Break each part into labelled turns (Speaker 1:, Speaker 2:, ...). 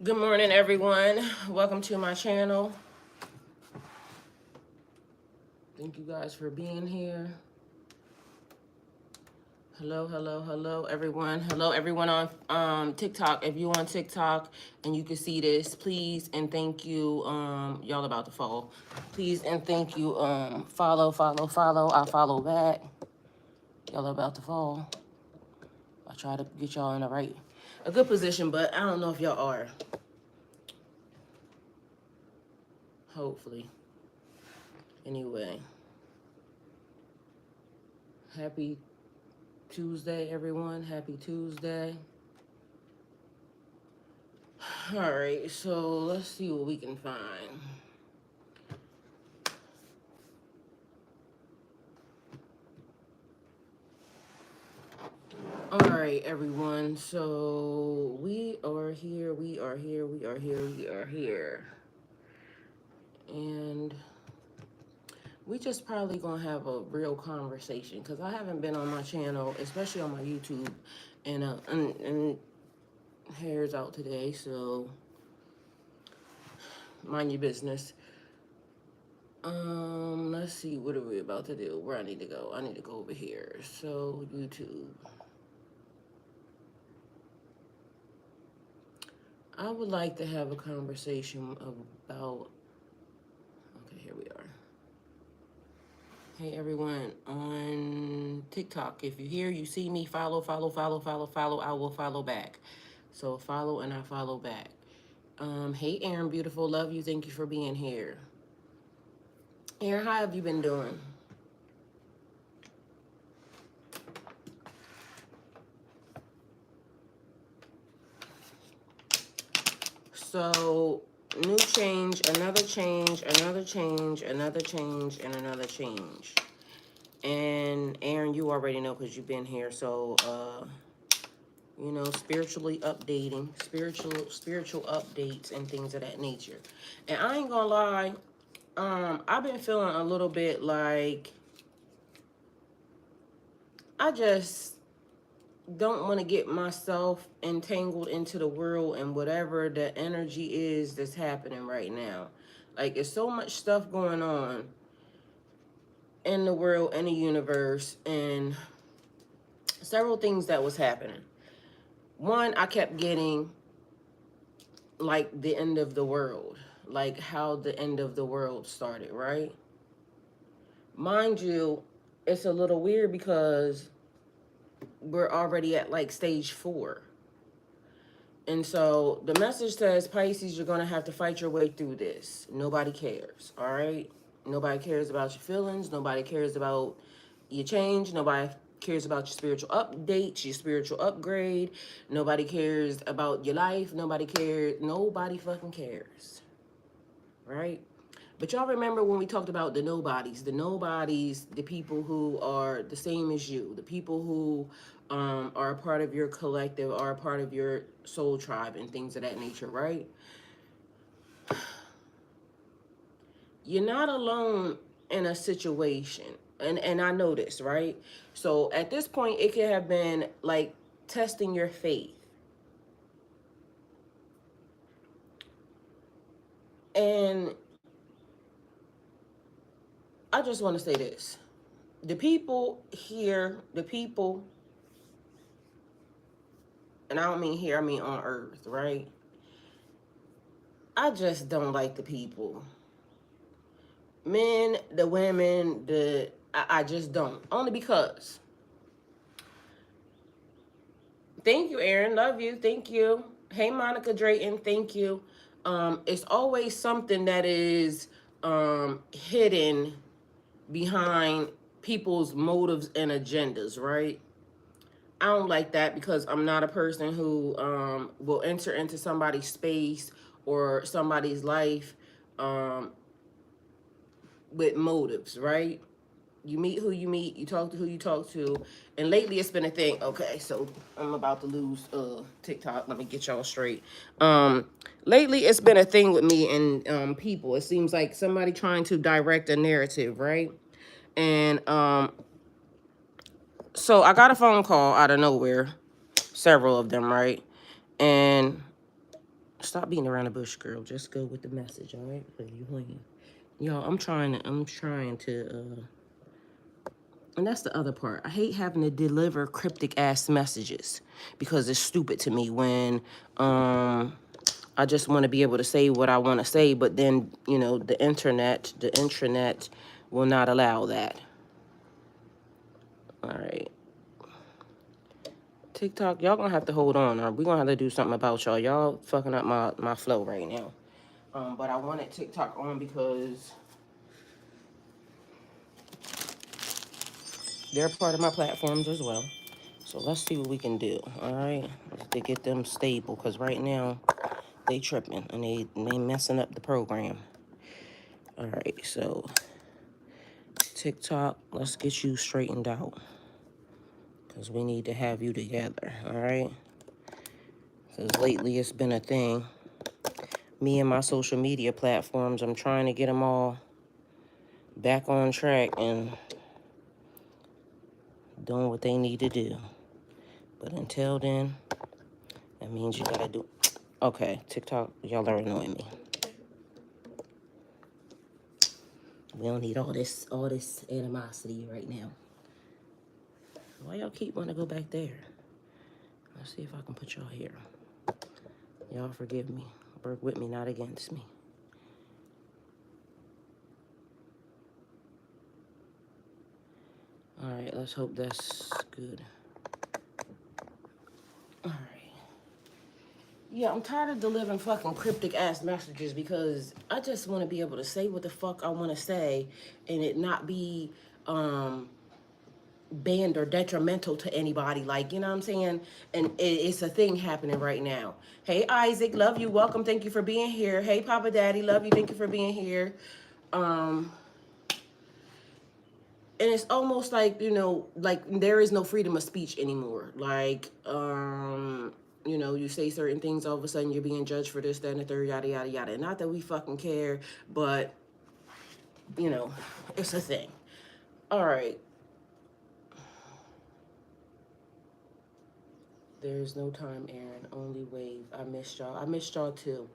Speaker 1: Good morning, everyone. Welcome to my channel. Thank you guys for being here. Hello, everyone. Hello, everyone on TikTok. If you on TikTok and you can see this, please and thank you. Y'all about to follow. Please and thank you. Follow. I follow back. Y'all about to fall. I try to get y'all in a good position, but I don't know if y'all are. Hopefully. Anyway, happy Tuesday, everyone. Happy Tuesday. All right, so let's see what we can find. All right, everyone. So we are here. And we just probably gonna have a real conversation because I haven't been on my channel, especially on my YouTube, and hair's out today, so mind your business. Let's see, what are we about to do? Where I need to go? I need to go over here. So YouTube. I would like to have a conversation about. Okay, here we are. Hey everyone on TikTok. If you're here, you see me, follow. I will follow back. So follow and I follow back. Hey Aaron, beautiful, love you. Thank you for being here. Aaron, how have you been doing? So new change, another change, another change, another change, and another change. And Aaron, you already know because you've been here. So spiritually updating, spiritual updates and things of that nature. And I ain't gonna lie, I've been feeling a little bit like I just don't want to get myself entangled into the world and whatever the energy is that's happening right now. Like, there's so much stuff going on in the world, in the universe, and several things that was happening. One, I kept getting like the end of the world, like how the end of the world started, right? Mind you, it's a little weird because we're already at like stage 4. And so the message says, Pisces, you're going to have to fight your way through this. Nobody cares, all right? Nobody cares about your feelings. Nobody cares about your change. Nobody cares about your spiritual updates, your spiritual upgrade. Nobody cares about your life. Nobody cares. Nobody fucking cares, right? But y'all remember when we talked about the nobodies, the people who are the same as you, the people who are a part of your collective, are a part of your soul tribe and things of that nature, right? You're not alone in a situation. And I know this, right? So at this point, it could have been like testing your faith. And I just want to say this. The people here, and I don't mean here, I mean on earth, right? I just don't like the people. Men, the women, I just don't. Only because. Thank you, Aaron. Love you. Thank you. Hey, Monica Drayton. Thank you. It's always something that is hidden behind people's motives and agendas, right? I don't like that because I'm not a person who will enter into somebody's space or somebody's life with motives, right? You meet who you meet, you talk to who you talk to. And lately it's been a thing. Okay, so I'm about to lose TikTok. Let me get y'all straight. Lately it's been a thing with me and people. It seems like somebody trying to direct a narrative, right? And so I got a phone call out of nowhere, several of them, right? And Stop beating around the bush, girl. Just go with the message, all right? Y'all, I'm trying to, and that's the other part. I hate having to deliver cryptic ass messages because it's stupid to me when I just want to be able to say what I want to say, but then, you know, the intranet will not allow that. All right. TikTok, y'all gonna have to hold on. Or we gonna have to do something about y'all. Y'all fucking up my flow right now. But I wanted TikTok on because they're part of my platforms as well. So let's see what we can do, all right? To get them stable, because right now they tripping and they messing up the program. All right, so TikTok, let's get you straightened out because we need to have you together, all right? Because lately it's been a thing. Me and my social media platforms, I'm trying to get them all back on track and doing what they need to do. But until then, that means you gotta do... Okay, TikTok, y'all are annoying me. We don't need all this animosity right now. Why y'all keep wanting to go back there? Let's see if I can put y'all here. Y'all forgive me. Work with me, not against me. All right, let's hope that's good. All right. Yeah, I'm tired of delivering fucking cryptic ass messages because I just want to be able to say what the fuck I want to say and it not be banned or detrimental to anybody. Like, you know what I'm saying? And it's a thing happening right now. Hey, Isaac, love you. Welcome. Thank you for being here. Hey, Papa Daddy, love you. Thank you for being here. And it's almost like, you know, like there is no freedom of speech anymore. Like, you know, you say certain things, all of a sudden you're being judged for this, that, and the third, yada, yada, yada. Not that we fucking care, but, you know, it's a thing. All right. There's no time, Aaron. Only wave. I missed y'all. I missed y'all too.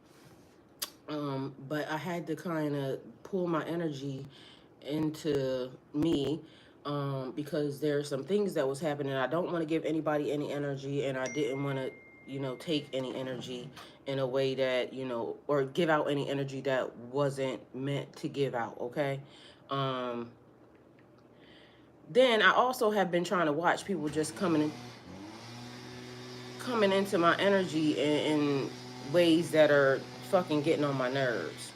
Speaker 1: But I had to kind of pull my energy into me because there are some things that was happening. I don't want to give anybody any energy, and I didn't want to, you know, take any energy in a way that, you know, or give out any energy that wasn't meant to give out, okay? Then I also have been trying to watch people just coming into my energy in ways that are fucking getting on my nerves.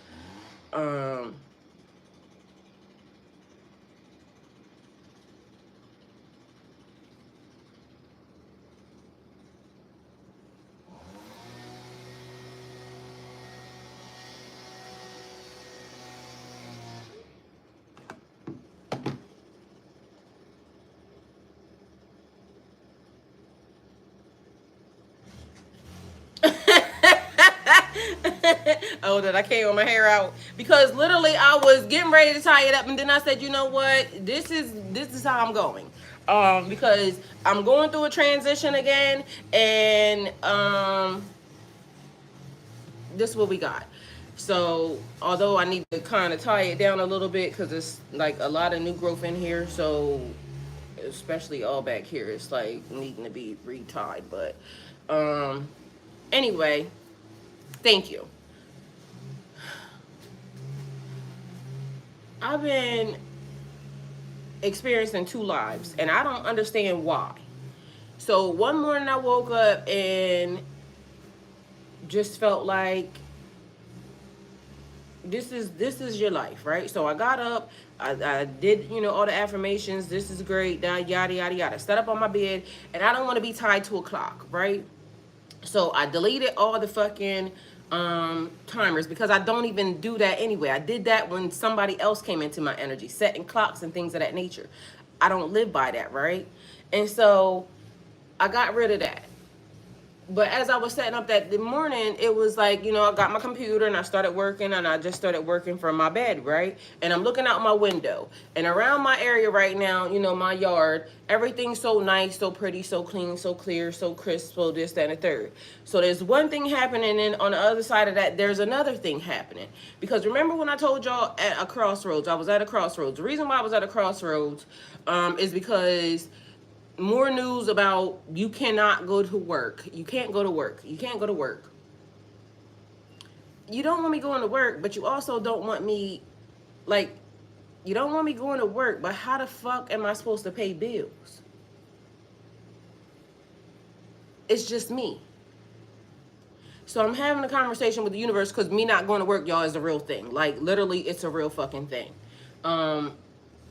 Speaker 1: Oh, that I came with my hair out because literally I was getting ready to tie it up, and then I said, you know what, this is how I'm going, because I'm going through a transition again, and this is what we got. So although I need to kind of tie it down a little bit because it's like a lot of new growth in here, so especially all back here, it's like needing to be retied. But anyway, thank you. I've been experiencing two lives, and I don't understand why. So one morning I woke up and just felt like this is your life, right? So I got up, I did, you know, all the affirmations. This is great, yada yada yada. Set up on my bed, and I don't want to be tied to a clock, right? So I deleted all the fucking timers because I don't even do that anyway. I did that when somebody else came into my energy, setting clocks and things of that nature. I don't live by that, right? And so I got rid of that. but as I was setting up that the morning, it was like, I got my computer and I started working, and I just started working from my bed, right? And I'm looking out my window, and around my area right now, my yard, everything's so nice, so pretty, so clean, so clear, so crisp, so this, that, and the third. So there's one thing happening, and on the other side of that, there's another thing happening. Because remember when I told y'all at a crossroads, I was at a crossroads. The reason why I was at a crossroads is because more news about you cannot go to work. You can't go to work. You can't go to work. You don't want me going to work, but you also don't want me, like, you don't want me going to work, but how the fuck am I supposed to pay bills? It's just me. So I'm having a conversation with the universe, because me not going to work, y'all, is a real thing. Like, literally, it's a real fucking thing. And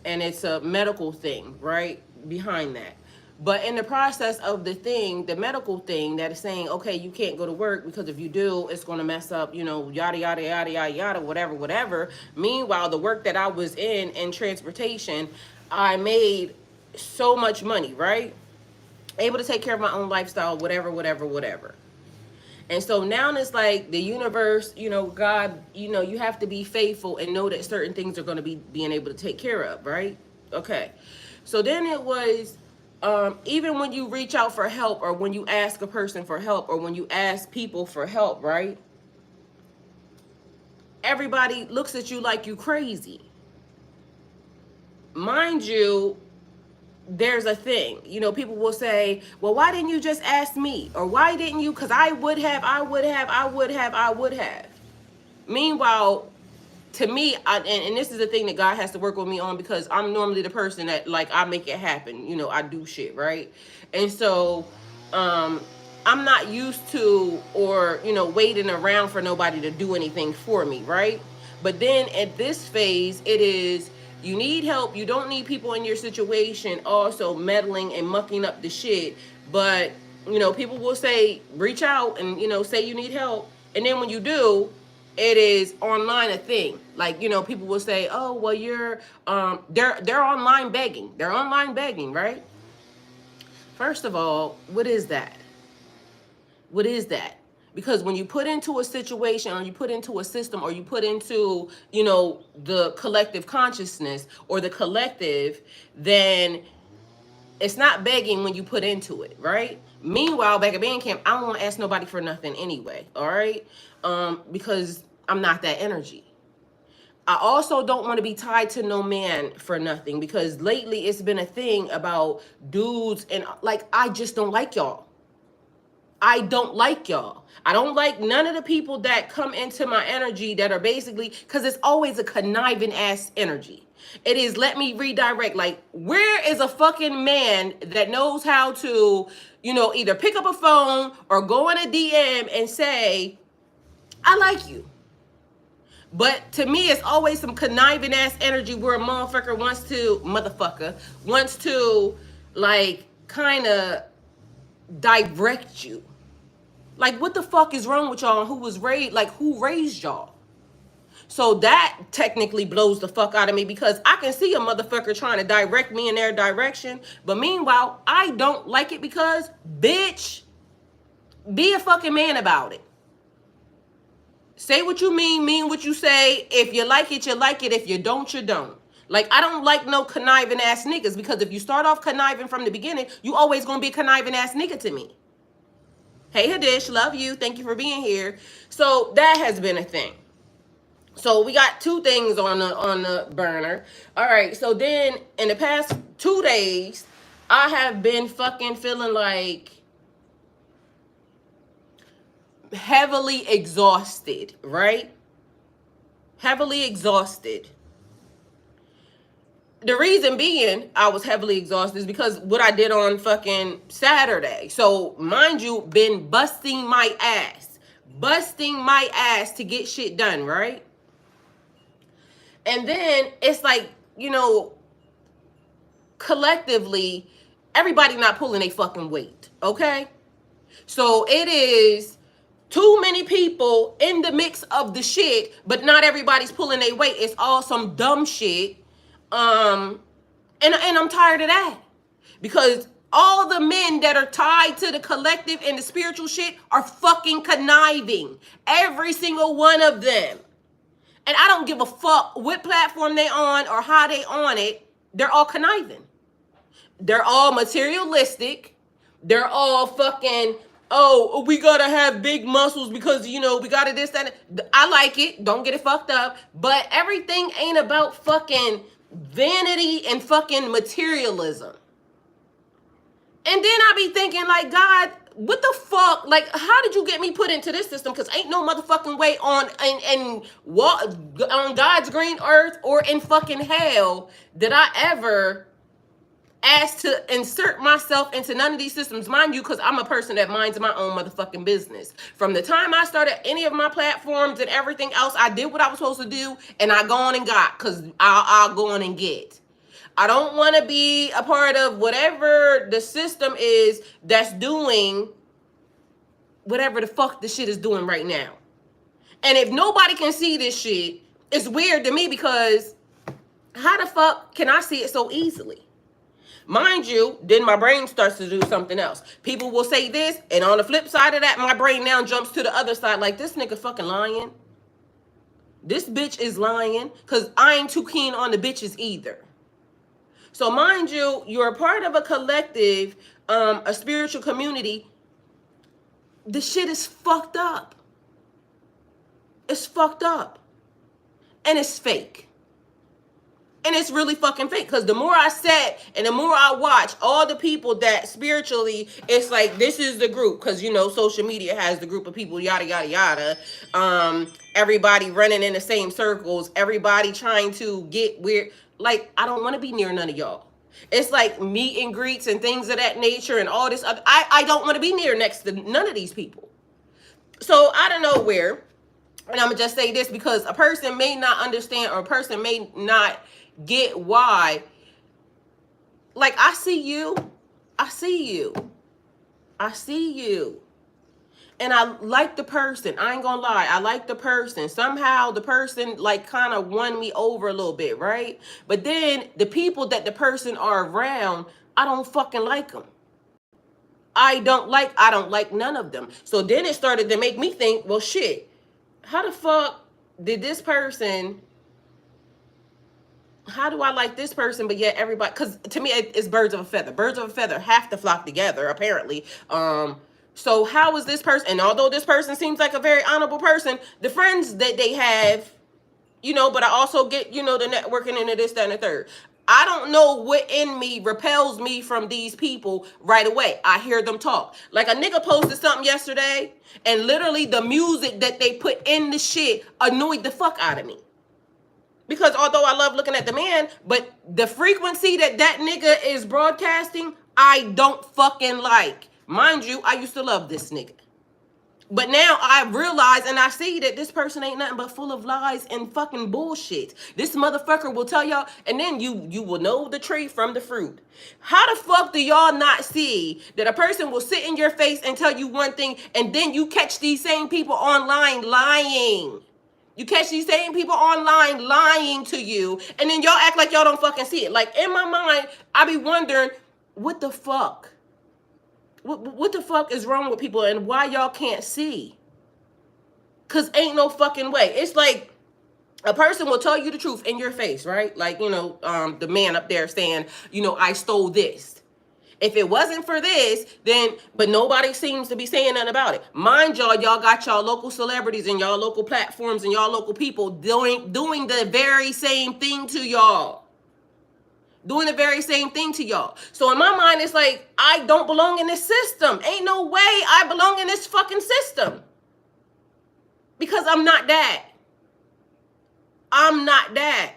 Speaker 1: it's a medical thing, right, behind that. But in the process of the thing, the medical thing that is saying, okay, you can't go to work because if you do, it's going to mess up, yada, yada, yada, yada, yada, whatever, whatever. Meanwhile, the work that I was in transportation, I made so much money, right? Able to take care of my own lifestyle, whatever, whatever, whatever. And so now it's like the universe, God, you have to be faithful and know that certain things are going to be being able to take care of, right? Okay. So then it was, even when you reach out for help, or when you ask a person for help, or when you ask people for help, right? Everybody looks at you like you crazy. Mind you, there's a thing, people will say, well, why didn't you just ask me? Or why didn't you? Because I would have. Meanwhile, to me, and this is the thing that God has to work with me on, because I'm normally the person that, like, I make it happen. I do shit, right? And so, I'm not used to, or, waiting around for nobody to do anything for me, right? But then at this phase, it is, you need help. You don't need people in your situation also meddling and mucking up the shit. But, people will say, reach out and, say you need help. And then when you do, it is online a thing. Like, people will say, oh, well, you're, they're online begging. They're online begging, right? First of all, what is that? What is that? Because when you put into a situation, or you put into a system, or you put into, the collective consciousness or the collective, then it's not begging when you put into it, right? Meanwhile, back at band camp, I don't want to ask nobody for nothing anyway, all right? Because I'm not that energy. I also don't want to be tied to no man for nothing, because lately it's been a thing about dudes, and, like, I just don't like y'all. I don't like y'all. I don't like none of the people that come into my energy that are basically, because it's always a conniving ass energy. It is, let me redirect. Like, where is a fucking man that knows how to, either pick up a phone or go in a DM and say, I like you? But to me, it's always some conniving ass energy where a motherfucker wants to, like, kind of direct you. Like, what the fuck is wrong with y'all? Who was raised, like, who raised y'all? So that technically blows the fuck out of me, because I can see a motherfucker trying to direct me in their direction, but meanwhile, I don't like it, because, bitch, be a fucking man about it. Say what you mean what you say. If you like it, you like it. If you don't, you don't. Like, I don't like no conniving ass niggas, because if you start off conniving from the beginning, you always gonna be a conniving ass nigga to me. Hey, Hadish, love you. Thank you for being here. So that has been a thing. So we got two things on the burner. All right. So then in the past 2 days, I have been fucking feeling like heavily exhausted, right? Heavily exhausted. The reason being I was heavily exhausted is because what I did on fucking Saturday. So, mind you, been busting my ass to get shit done, right? And then it's like, collectively, everybody not pulling a fucking weight, okay? So it is too many people in the mix of the shit, but not everybody's pulling their weight. It's all some dumb shit. And I'm tired of that, because All the men that are tied to the collective and the spiritual shit are fucking conniving. Every single one of them. And I don't give a fuck what platform they on or how they on it. They're all conniving. They're all materialistic. They're all fucking, oh, we gotta have big muscles because, you know, we gotta this, that. I like it. Don't get it fucked up. But everything ain't about fucking vanity and fucking materialism. And then I be thinking, like, God, what the fuck? Like, how did you get me put into this system? Because ain't no motherfucking way on God's green earth or in fucking hell did I ever ask to insert myself into none of these systems. Mind you, because I'm a person that minds my own motherfucking business. From the time I started any of my platforms and everything else, I did what I was supposed to do, and I go on and got, because I'll go on and get. I don't want to be a part of whatever the system is that's doing whatever the fuck the shit is doing right now. And if nobody can see this shit, it's weird to me because how the fuck can I see it so easily? Mind you, then my brain starts to do something else. People will say this, and on the flip side of that, my brain now jumps to the other side like, this nigga fucking lying. This bitch is lying, because I ain't too keen on the bitches either. So mind you, you're a part of a collective, a spiritual community. The shit is fucked up. It's fucked up. And it's fake. And it's really fucking fake. Because the more I sat and the more I watch all the people that spiritually, it's like, this is the group. Because, you know, social media has the group of people, yada, yada, yada. Everybody running in the same circles. Everybody trying to get where... Like, I don't want to be near none of y'all. It's like meet and greets and things of that nature and all this other. I don't want to be near next to none of these people. So out of nowhere, and I'm going to just say this because a person may not understand or a person may not get why. Like, I see you. I see you. I see you. And I like the person. I ain't gonna lie. I like the person. Somehow the person like kind of won me over a little bit, right? But then the people that the person are around, I don't fucking like them. I don't like none of them. So then it started to make me think, well, shit, how the fuck did this person, how do I like this person, but yet everybody, because to me, it's birds of a feather. Birds of a feather have to flock together, apparently. So how is this person, and although this person seems like a very honorable person, the friends that they have, you know, but I also get, you know, the networking and this, that, and the third. I don't know what in me repels me from these people right away. I hear them talk. Like a nigga posted something yesterday, and literally the music that they put in the shit annoyed the fuck out of me. Because although I love looking at the man, but the frequency that nigga is broadcasting, I don't fucking like. Mind you, I used to love this nigga. But now I realize and I see that this person ain't nothing but full of lies and fucking bullshit. This motherfucker will tell y'all, and then you will know the tree from the fruit. How the fuck do y'all not see that a person will sit in your face and tell you one thing, and then you catch these same people online lying? You catch these same people online lying to you, and then y'all act like y'all don't fucking see it. Like, in my mind, I be wondering, what the fuck? What the fuck is wrong with people and why y'all can't see? Because ain't no fucking way. It's like a person will tell you the truth in your face, right? Like, you know, the man up there saying, you know, I stole this. If it wasn't for this, then, but nobody seems to be saying nothing about it. Mind y'all got y'all local celebrities and y'all local platforms and y'all local people doing the very same thing to y'all. Doing the very same thing to y'all. So in my mind, it's like, I don't belong in this system. Ain't no way I belong in this fucking system. Because I'm not that. I'm not that.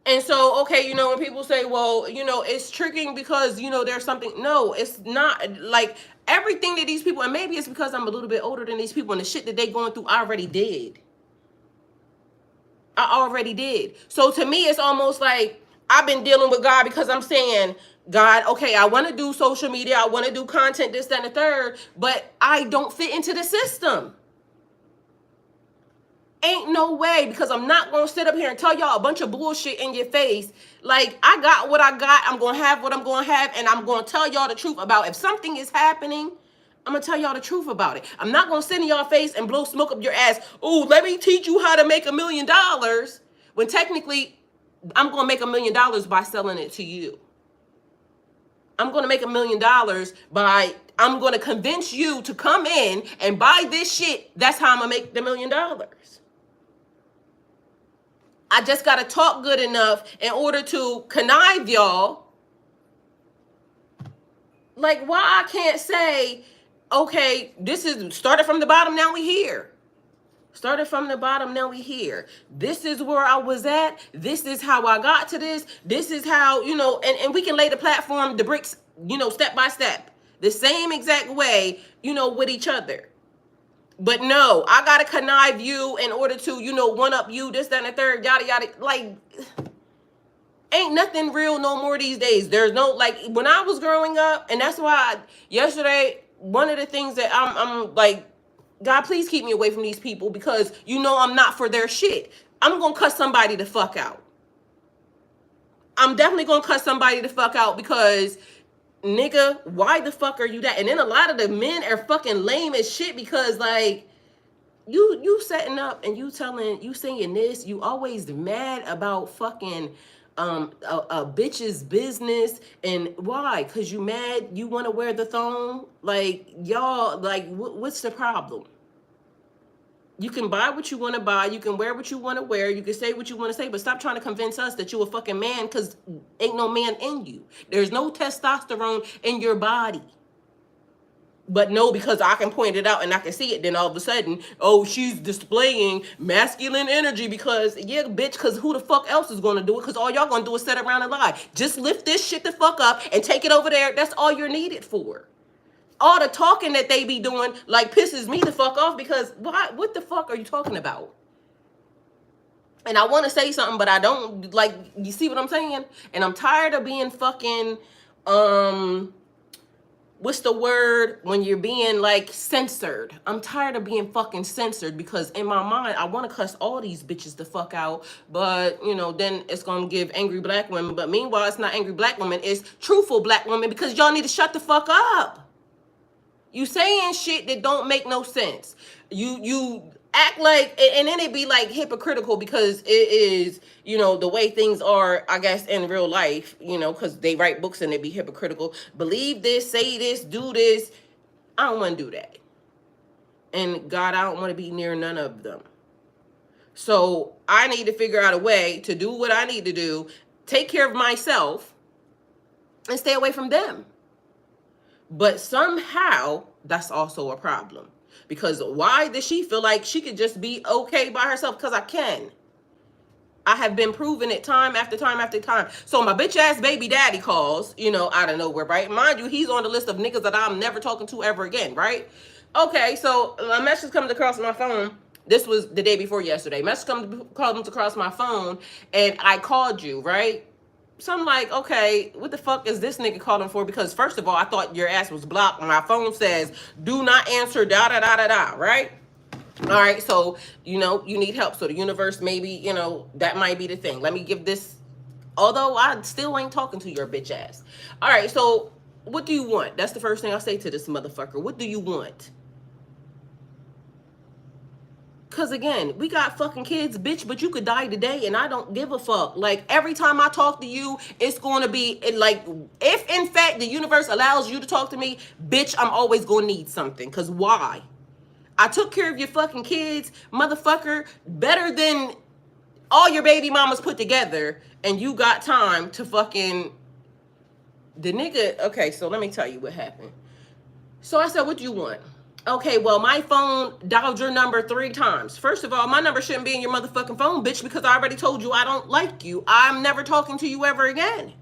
Speaker 1: And so, okay, you know, when people say, well, you know, it's tricking because, you know, there's something. No, it's not. Like, everything that these people, and maybe it's because I'm a little bit older than these people and the shit that they going through, I already did. I already did. So to me, it's almost like, I've been dealing with God because I'm saying, God, okay, I want to do social media. I want to do content, this, that, and the third, but I don't fit into the system. Ain't no way, because I'm not going to sit up here and tell y'all a bunch of bullshit in your face. Like, I got what I got. I'm going to have what I'm going to have. And I'm going to tell y'all the truth about if something is happening. I'm going to tell y'all the truth about it. I'm not going to sit in y'all face and blow smoke up your ass. Oh, let me teach you how to make $1 million. When technically, I'm going to make $1 million by selling it to you. I'm going to make $1 million by, I'm going to convince you to come in and buy this shit. That's how I'm going to make the $1 million. I just got to talk good enough in order to connive y'all. Like, why I can't say, okay, this is started from the bottom, now we here. Started from the bottom, now we here. This is where I was at. This is how I got to this. This is how, you know, and we can lay the platform, the bricks, you know, step by step. The same exact way, you know, with each other. But no, I got to connive you in order to, you know, one up you, this, that, and the third, yada, yada. Like, ain't nothing real no more these days. There's no, like, when I was growing up, and that's why yesterday, one of the things that I'm like, God, please keep me away from these people, because you know I'm not for their shit. I'm going to cuss somebody the fuck out. I'm definitely going to cuss somebody the fuck out, because, nigga, why the fuck are you that? And then a lot of the men are fucking lame as shit, because, like, you setting up and you saying this, you always mad about fucking a bitch's business. And why? Because you mad you want to wear the thong? Like, y'all, like, what's the problem? You can buy what you want to buy. You can wear what you want to wear. You can say what you want to say, but stop trying to convince us that you a fucking man, because ain't no man in you. There's no testosterone in your body. But no, because I can point it out and I can see it, then all of a sudden, oh, she's displaying masculine energy because, yeah, bitch, because who the fuck else is going to do it? Because all y'all going to do is sit around and lie. Just lift this shit the fuck up and take it over there. That's all you're needed for. All the talking that they be doing, like, pisses me the fuck off, because what the fuck are you talking about? And I want to say something, but I don't, like, you see what I'm saying? And I'm tired of being fucking, what's the word when you're being, like, censored? I'm tired of being fucking censored, because in my mind, I want to cuss all these bitches the fuck out, but, you know, then it's going to give angry black women. But meanwhile, it's not angry black women, it's truthful black women, because y'all need to shut the fuck up. You saying shit that don't make no sense. You act like, and then it be like hypocritical, because it is, you know, the way things are, I guess, in real life, you know, because they write books and they be hypocritical. Believe this, say this, do this. I don't want to do that. And God, I don't want to be near none of them. So I need to figure out a way to do what I need to do, take care of myself, and stay away from them. But somehow, that's also a problem. Because why does she feel like she could just be okay by herself? Because I can. I have been proving it time after time after time. So my bitch ass baby daddy calls, you know, out of nowhere, right? Mind you, he's on the list of niggas that I'm never talking to ever again, right? Okay, so a message comes across my phone. This was the day before yesterday. Message comes across my phone, and I called you, right? So I'm like, okay, what the fuck is this nigga calling for? Because first of all, I thought your ass was blocked. My phone says, do not answer, da-da-da-da-da, right? All right, so, you know, you need help. So the universe, maybe, you know, that might be the thing. Let me give this, although I still ain't talking to your bitch ass. All right, so what do you want? That's the first thing I say to this motherfucker. What do you want? Because, again, we got fucking kids, bitch, but you could die today, and I don't give a fuck. Like, every time I talk to you, it's going to be, like, if, in fact, the universe allows you to talk to me, bitch, I'm always going to need something. Because why? I took care of your fucking kids, motherfucker, better than all your baby mamas put together, and you got time to fucking... The nigga... Okay, so let me tell you what happened. So I said, what do you want? Okay, well, my phone dialed your number 3 times. First of all, my number shouldn't be in your motherfucking phone, bitch, because I already told you I don't like you. I'm never talking to you ever again.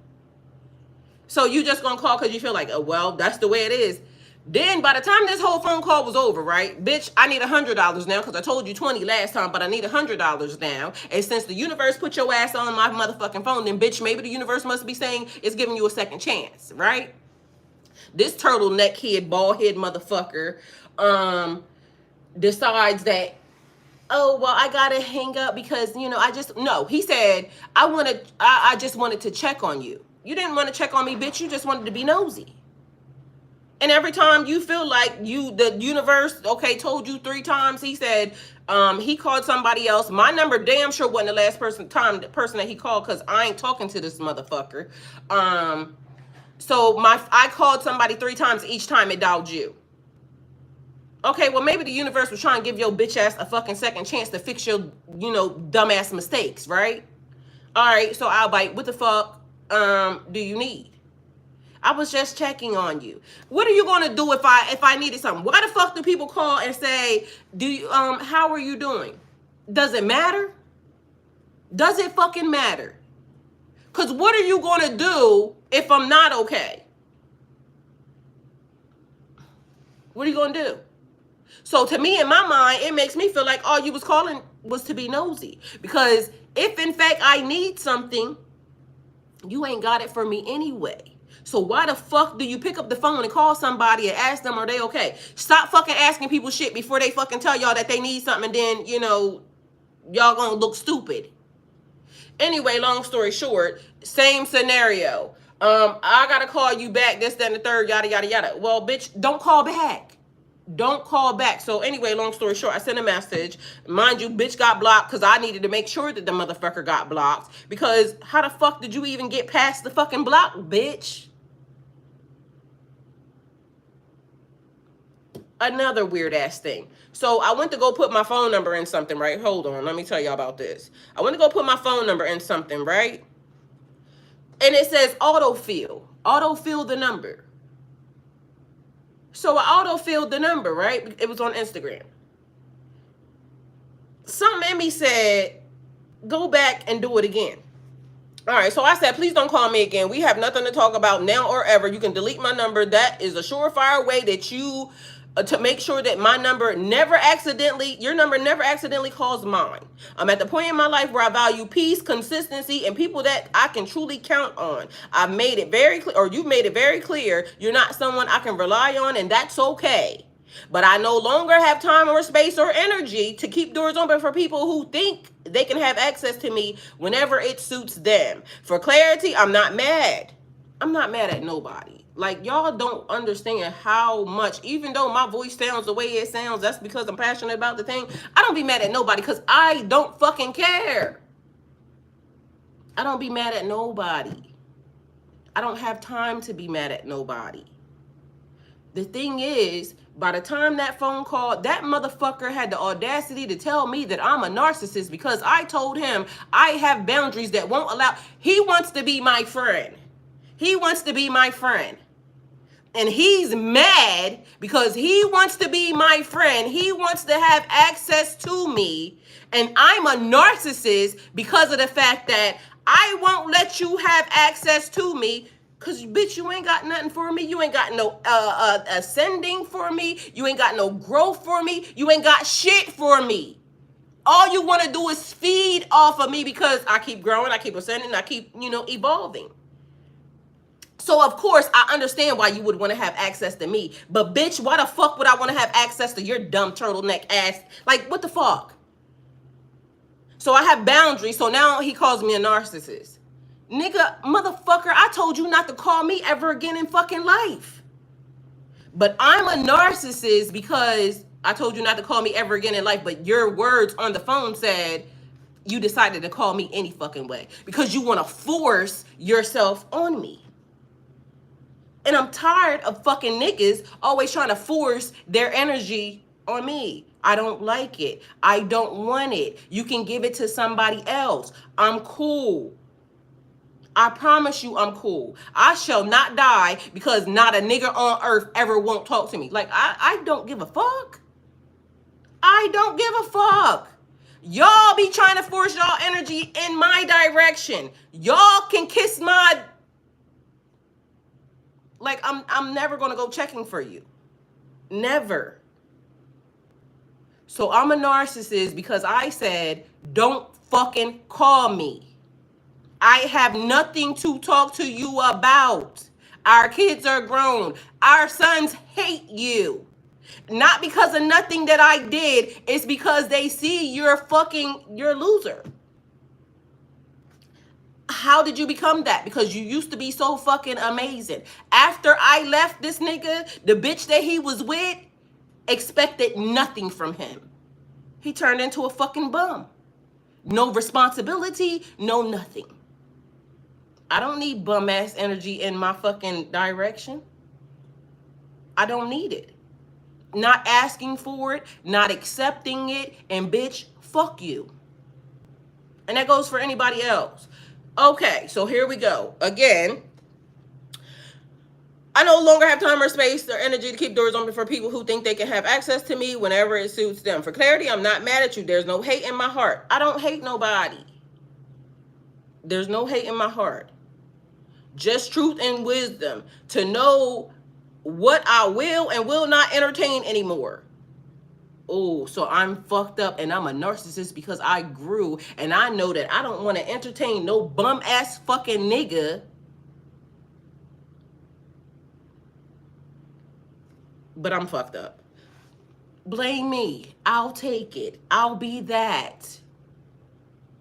Speaker 1: So you just gonna call because you feel like, oh, well, that's the way it is. Then by the time this whole phone call was over, right, bitch, I need $100 now because I told you 20 last time, but I need $100 now. And since the universe put your ass on my motherfucking phone, then bitch, maybe the universe must be saying it's giving you a second chance, right? This turtleneck head, bald head motherfucker decides that oh well, I gotta hang up because I just no. He said I just wanted to check on you. You didn't want to check on me, bitch. You just wanted to be nosy. And every time you feel like the universe, okay, told you 3 times, he said, he called somebody else. My number damn sure wasn't the last person that he called, because I ain't talking to this motherfucker. So I called somebody 3 times, each time it dialed you. Okay, well maybe the universe was trying to give your bitch ass a fucking second chance to fix your, dumbass mistakes, right? All right, so I'll bite. What the fuck do you need? I was just checking on you. What are you gonna do if I needed something? Why the fuck do people call and say, do you how are you doing? Does it matter? Does it fucking matter? Cause what are you gonna do if I'm not okay? What are you gonna do? So to me, in my mind, it makes me feel like all you was calling was to be nosy. Because if in fact I need something, you ain't got it for me anyway. So why the fuck do you pick up the phone and call somebody and ask them, are they okay? Stop fucking asking people shit before they fucking tell y'all that they need something, and then, y'all gonna look stupid. Anyway, long story short, same scenario. I gotta call you back, this, that, and the third, yada, yada, yada. Well, bitch, don't call back. Don't call back. So anyway, long story short, I sent a message. Mind you, bitch got blocked because I needed to make sure that the motherfucker got blocked. Because how the fuck did you even get past the fucking block, bitch? Another weird ass thing. So I went to go put my phone number in something, right? Hold on, let me tell y'all about this. I went to go put my phone number in something, right? And it says autofill. Autofill the number. So I autofilled the number, right? It was on Instagram. Something in me said, go back and do it again. All right, so I said, please don't call me again. We have nothing to talk about now or ever. You can delete my number. That is a surefire way that you, to make sure that my number your number never accidentally calls mine. I'm at the point in my life where I value peace, consistency, and people that I can truly count on. I've made it very clear, or you've made it very clear, you're not someone I can rely on, and that's okay. But I no longer have time or space or energy to keep doors open for people who think they can have access to me whenever it suits them. For clarity, I'm not mad. I'm not mad at nobody. Like, y'all don't understand how much, even though my voice sounds the way it sounds, that's because I'm passionate about the thing. I don't be mad at nobody because I don't fucking care. I don't be mad at nobody. I don't have time to be mad at nobody. The thing is, by the time that phone call, that motherfucker had the audacity to tell me that I'm a narcissist because I told him I have boundaries that won't allow. He wants to be my friend. He wants to be my friend. And he's mad because he wants to be my friend. He wants to have access to me. And I'm a narcissist because of the fact that I won't let you have access to me. Cause bitch, you ain't got nothing for me. You ain't got no ascending for me. You ain't got no growth for me. You ain't got shit for me. All you want to do is feed off of me because I keep growing, I keep ascending, I keep, evolving. So of course I understand why you would want to have access to me. But bitch, why the fuck would I want to have access to your dumb turtleneck ass? Like, what the fuck? So I have boundaries. So now he calls me a narcissist. Nigga, motherfucker, I told you not to call me ever again in fucking life. But I'm a narcissist because I told you not to call me ever again in life, but your words on the phone said you decided to call me any fucking way because you want to force yourself on me. And I'm tired of fucking niggas always trying to force their energy on me. I don't like it. I don't want it. You can give it to somebody else. I'm cool. I promise you I'm cool. I shall not die because not a nigga on earth ever won't talk to me. Like, I don't give a fuck. I don't give a fuck. Y'all be trying to force y'all energy in my direction. Y'all can kiss my... Like, I'm never going to go checking for you. Never. So I'm a narcissist because I said, don't fucking call me. I have nothing to talk to you about. Our kids are grown. Our sons hate you. Not because of nothing that I did. It's because they see you're a loser. How did you become that? Because you used to be so fucking amazing. After I left this nigga, the bitch that he was with expected nothing from him. He turned into a fucking bum. No responsibility, no nothing. I don't need bum ass energy in my fucking direction. I don't need it. Not asking for it, not accepting it, and bitch, fuck you. And that goes for anybody else. Okay, so here we go. Again, I no longer have time or space or energy to keep doors open for people who think they can have access to me whenever it suits them. For clarity, I'm not mad at you. There's no hate in my heart. I don't hate nobody. There's no hate in my heart. Just truth and wisdom to know what I will and will not entertain anymore. Oh, so I'm fucked up and I'm a narcissist because I grew and I know that I don't want to entertain no bum ass fucking nigga. But I'm fucked up. Blame me. I'll take it. I'll be that.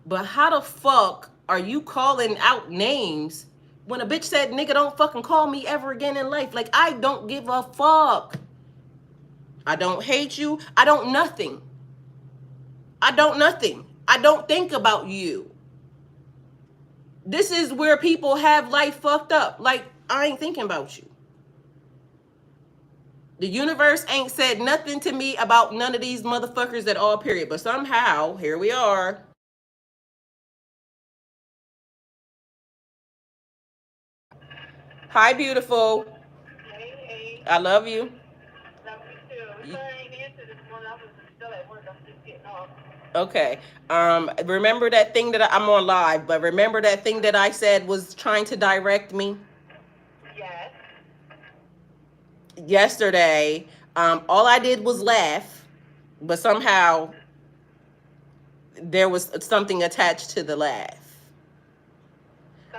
Speaker 1: But how the fuck are you calling out names when a bitch said, nigga, don't fucking call me ever again in life? Like, I don't give a fuck. I don't hate you. I don't nothing. I don't nothing. I don't think about you. This is where people have life fucked up. Like, I ain't thinking about you. The universe ain't said nothing to me about none of these motherfuckers at all, period. But somehow, here we are. Hi, beautiful.
Speaker 2: Hey,
Speaker 1: I love you.
Speaker 2: love you too. I'm sorry I didn't answer this one. I was still at work. I'm just getting off.
Speaker 1: Okay. Remember that thing that I'm on live, but remember that thing that I said was trying to direct me
Speaker 2: Yes.
Speaker 1: yesterday. All I did was laugh, but somehow there was something attached to the laugh.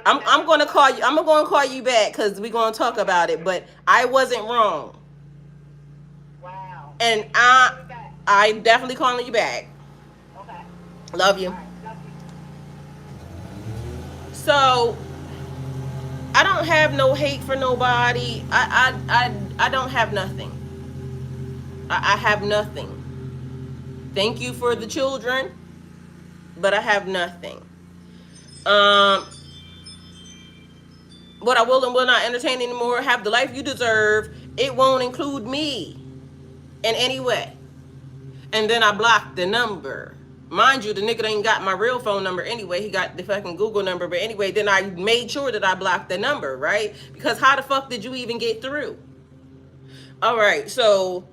Speaker 1: I'm gonna call you. I'm gonna call you back because we're gonna talk about it. But I wasn't wrong,
Speaker 2: Wow.
Speaker 1: and
Speaker 2: Call me back.
Speaker 1: I definitely calling you back.
Speaker 2: Okay.
Speaker 1: Love you.
Speaker 2: All right. Love you.
Speaker 1: So I don't have no hate for nobody. I don't have nothing. I have nothing. Thank you for the children, but I have nothing. Um, what I will and will not entertain anymore. Have the life you deserve. It won't include me in any way. And then I blocked the number. Mind you, the nigga ain't got my real phone number anyway. He got the fucking Google number. But anyway, then I made sure that I blocked the number, right? Because how the fuck did you even get through? All right, so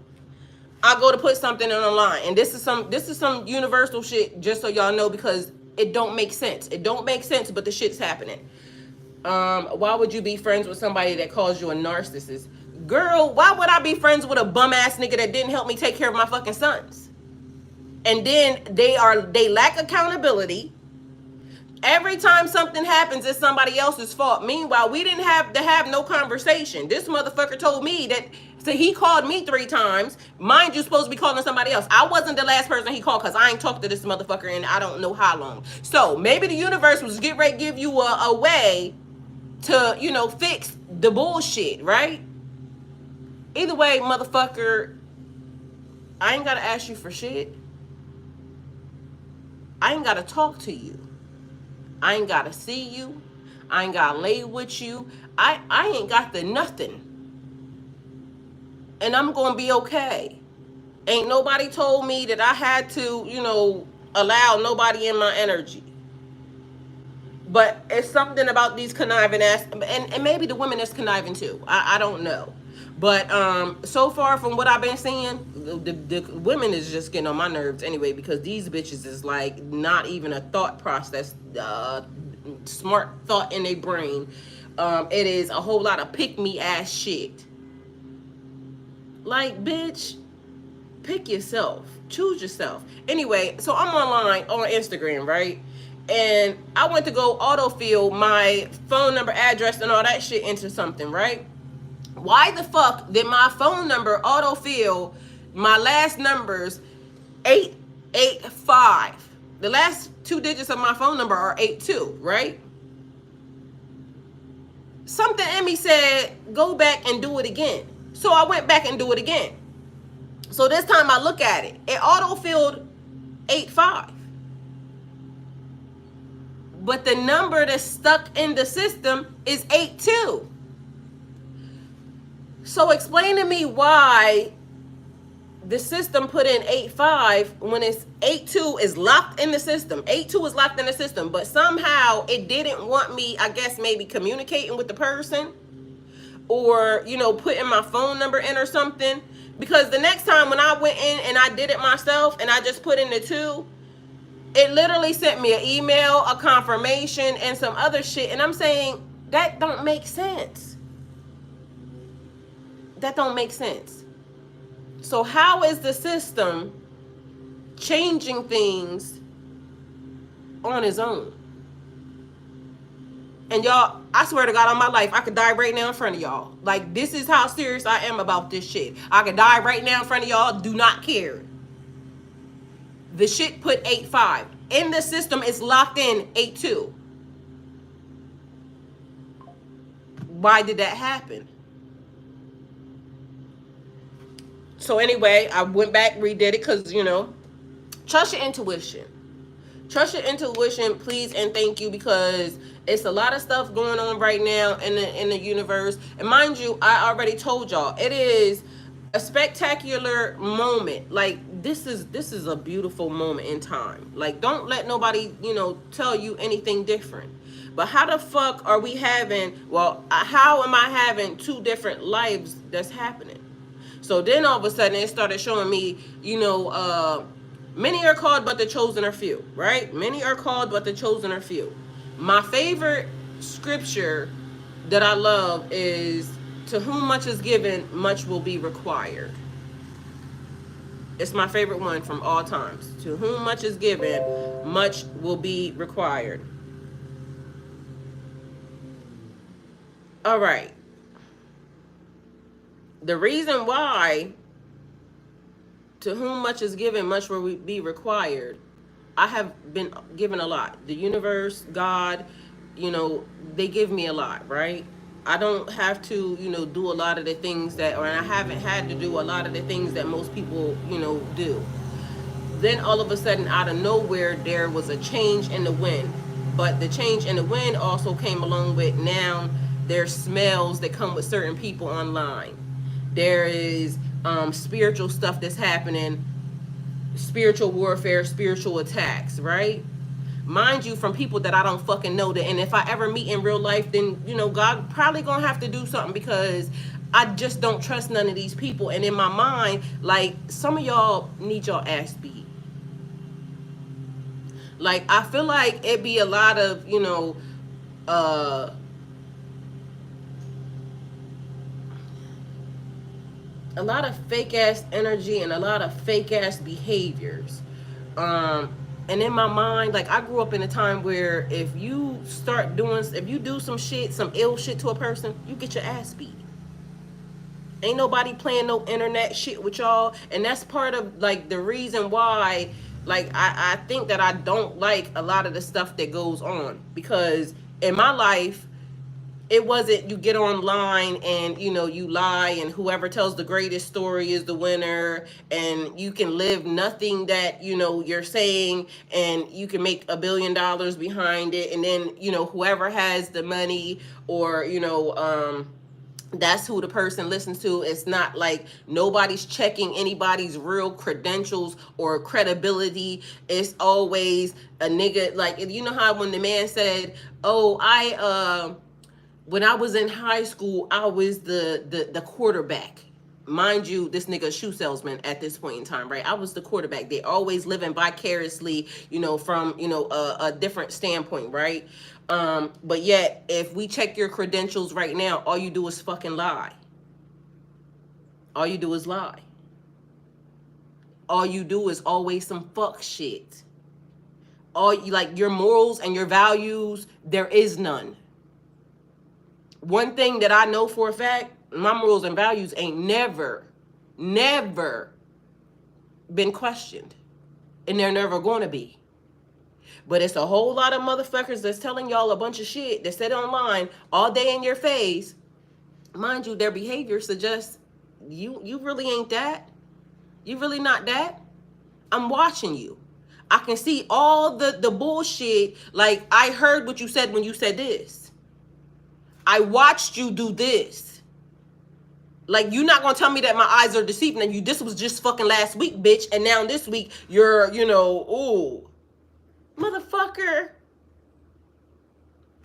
Speaker 1: I go to put something online, and this is some universal shit, just so y'all know, because it don't make sense. It don't make sense, but the shit's happening. Why would you be friends with somebody that calls you a narcissist? Girl, why would I be friends with a bum ass nigga that didn't help me take care of my fucking sons? And then they lack accountability. Every time something happens, it's somebody else's fault. Meanwhile, we didn't have to have no conversation. This motherfucker told me that, so he called me 3 times. Mind you, supposed to be calling somebody else. I wasn't the last person he called because I ain't talked to this motherfucker in I don't know how long. So maybe the universe was getting ready to give you a way to, fix the bullshit, right? Either way, motherfucker, I ain't got to ask you for shit. I ain't got to talk to you. I ain't gotta see you. I ain't gotta lay with you. I ain't got the nothing. And I'm gonna be okay. Ain't nobody told me that I had to, allow nobody in my energy. But it's something about these conniving ass, and maybe the women is conniving too. I don't know. But so far from what I've been seeing, the women is just getting on my nerves anyway, because these bitches is like not even a thought process, smart thought in their brain. It is a whole lot of pick me ass shit. Like, bitch, pick yourself. Choose yourself. Anyway, so I'm online on Instagram, right? And I went to go autofill my phone number, address, and all that shit into something, right? Why the fuck did my phone number autofill My last numbers 885. The last two digits of my phone number are 82, right? Something in me said, go back and do it again. So I went back and do it again. So this time I look at it. It auto-filled 85. But the number that's stuck in the system is 82. So explain to me why the system put in 85 when it's 82 is locked in the system. 82 is locked in the system, but somehow it didn't want me, I guess maybe communicating with the person or, you know, putting my phone number in or something. Because the next time when I went in and I did it myself and I just put in the 2, it literally sent me an email, a confirmation, and some other shit. And I'm saying, that don't make sense. That don't make sense. So how is the system changing things on its own? And y'all, I swear to God on my life, I could die right now in front of y'all. Like, this is how serious I am about this shit. I could die right now in front of y'all, do not care. The shit put 8.5. In the system, it's locked in 8.2. Why did that happen? So anyway, I went back, redid it, because, you know, trust your intuition. Trust your intuition, please and thank you, because it's a lot of stuff going on right now in the universe. And mind you, I already told y'all, it is a spectacular moment. Like, this is a beautiful moment in time. Like, don't let nobody, you know, tell you anything different. But how the fuck are we having, well, how am I having two different lives that's happening? So then all of a sudden it started showing me, you know, many are called but the chosen are few, right? Many are called but the chosen are few. My favorite scripture that I love is, to whom much is given, much will be required. It's my favorite one from all times. To whom much is given, much will be required. All right. The reason why to whom much is given, much will be required, I have been given a lot. The universe, God, you know, they give me a lot, right? I don't have to, you know, do a lot of the things that, or I haven't had to do a lot of the things that most people, you know, do. Then all of a sudden, out of nowhere, there was a change in the wind. But the change in the wind also came along with, now there's smells that come with certain people online. There is spiritual stuff that's happening, spiritual warfare, spiritual attacks, right? Mind you, from people that I don't fucking know. That, and if I ever meet in real life, then, you know, God probably gonna have to do something, because I just don't trust none of these people. And in my mind, like, some of y'all need y'all ass beat. Like, I feel like it be a lot of, you know, a lot of fake ass energy and a lot of fake ass behaviors. And in my mind, like, I grew up in a time where if you do some shit, some ill shit to a person, you get your ass beat. Ain't nobody playing no internet shit with y'all. And that's part of, like, the reason why, like, I think that I don't like a lot of the stuff that goes on. Because in my life, it wasn't you get online and, you know, you lie, and whoever tells the greatest story is the winner, and you can live nothing that, you know, you're saying, and you can make $1 billion behind it. And then, you know, whoever has the money, or, you know, that's who the person listens to. It's not like nobody's checking anybody's real credentials or credibility. It's always a nigga. Like, you know how when the man said, oh, when I was in high school, I was the quarterback. Mind you, this nigga a shoe salesman at this point in time, right? I was the quarterback. They always living vicariously, you know, from, you know, a different standpoint, right? But yet, if we check your credentials right now, all you do is fucking lie. All you do is lie. All you do is always some fuck shit. Like, your morals and your values, there is none. One thing that I know for a fact, my morals and values ain't never been questioned, and they're never going to be. But it's a whole lot of motherfuckers that's telling y'all a bunch of shit that said online all day in your face. Mind you, their behavior suggests you really ain't that. You really not that. I'm watching you. I can see all the bullshit. Like, I heard what you said when you said this. I watched you do this. Like, you're not gonna tell me that my eyes are deceiving and you. This was just fucking last week, bitch, and now this week you're, ooh, motherfucker.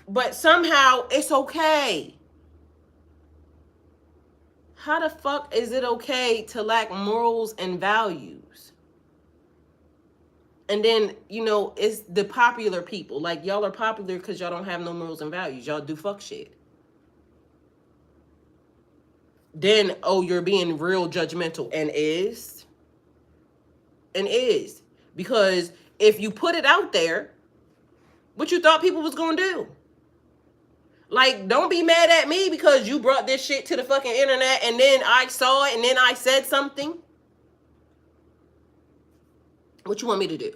Speaker 1: But somehow it's okay. How the fuck is it okay to lack morals and values? And then, it's the popular people. Like, y'all are popular because y'all don't have no morals and values. Y'all do fuck shit. Then, oh, you're being real judgmental. And is. Because if you put it out there, what you thought people was going to do? Like, don't be mad at me because you brought this shit to the fucking internet and then I saw it and then I said something. What you want me to do?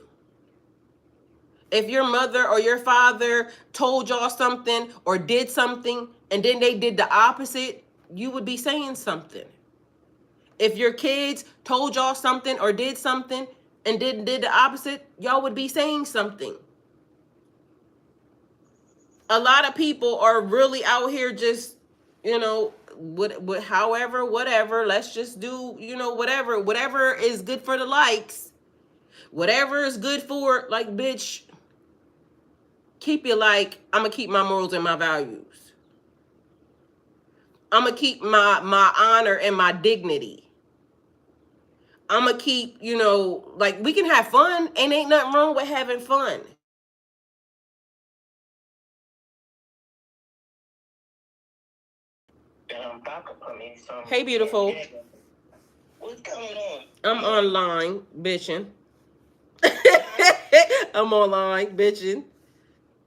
Speaker 1: If your mother or your father told y'all something or did something and then they did the opposite, you would be saying something. If your kids told y'all something or did something and did the opposite, y'all would be saying something. A lot of people are really out here just, however, whatever. Let's just do, whatever is good for the likes. Whatever is good for, like, bitch, keep your like. I'm going to keep my morals and my values. I'm going to keep my honor and my dignity. I'm going to keep, like, we can have fun and ain't nothing wrong with having fun. Hey, beautiful.
Speaker 2: What's going on?
Speaker 1: I'm online, bitching. I'm online, bitching.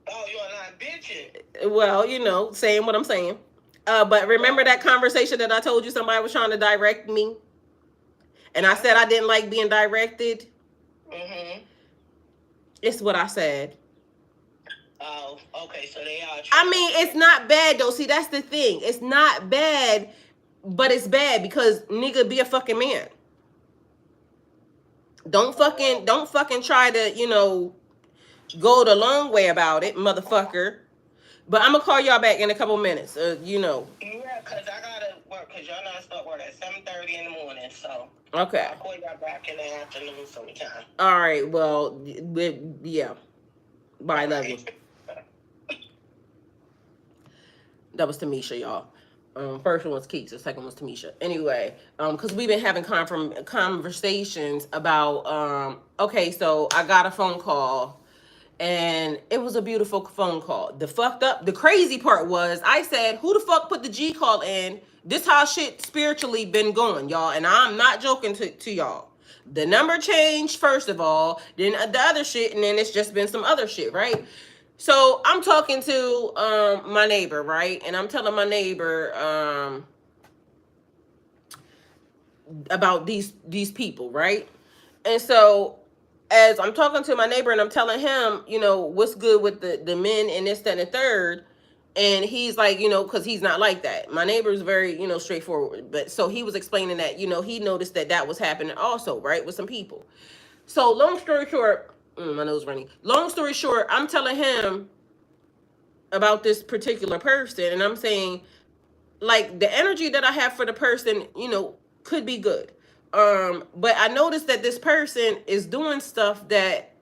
Speaker 2: Oh, you online bitching?
Speaker 1: Well, saying what I'm saying. But remember that conversation that I told you somebody was trying to direct me? And I said I didn't like being directed?
Speaker 2: Mm-hmm.
Speaker 1: It's what I said.
Speaker 2: Oh, okay, so they are.
Speaker 1: I mean, it's not bad, though. See, that's the thing. It's not bad, but it's bad because, nigga, be a fucking man. Don't fucking try to, go the long way about it, motherfucker. But I'm gonna call y'all back in a couple minutes.
Speaker 2: Yeah, cause I gotta work. Cause y'all know I start work at 7:30 in the morning. So
Speaker 1: okay.
Speaker 2: I'll call y'all back in the afternoon sometime.
Speaker 1: All right. Well, yeah. Bye. Love you. That was Tamisha, y'all. First one was Keith, the second was Tamisha. Anyway, because we've been having conversations about, okay, so I got a phone call and it was a beautiful phone call. The crazy part was I said, who the fuck put the G call in? This how shit spiritually been going, y'all. And I'm not joking to y'all. The number changed, first of all, then the other shit, and then it's just been some other shit, right? So I'm talking to my neighbor, right? And I'm telling my neighbor about these people, right? And so as I'm talking to my neighbor and I'm telling him, what's good with the men and this, that, and the third, and he's like, because he's not like that. My neighbor's very, straightforward. But so he was explaining that, he noticed that was happening also, right, with some people. So long story short, my nose running. Long story short, I'm telling him about this particular person, and I'm saying, like, the energy that I have for the person, could be good. But I noticed that this person is doing stuff that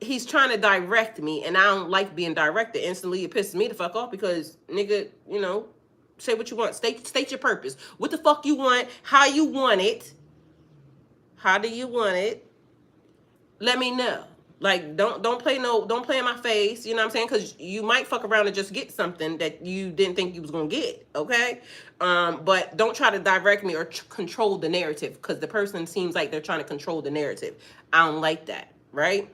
Speaker 1: he's trying to direct me, and I don't like being directed. Instantly, it pisses me the fuck off because, nigga, say what you want. State your purpose. What the fuck you want? How you want it? How do you want it? Let me know. Like, don't play in my face, you know what I'm saying? Because you might fuck around and just get something that you didn't think you was gonna get, okay? But don't try to direct me or control the narrative, because the person seems like they're trying to control the narrative. I don't like that, right?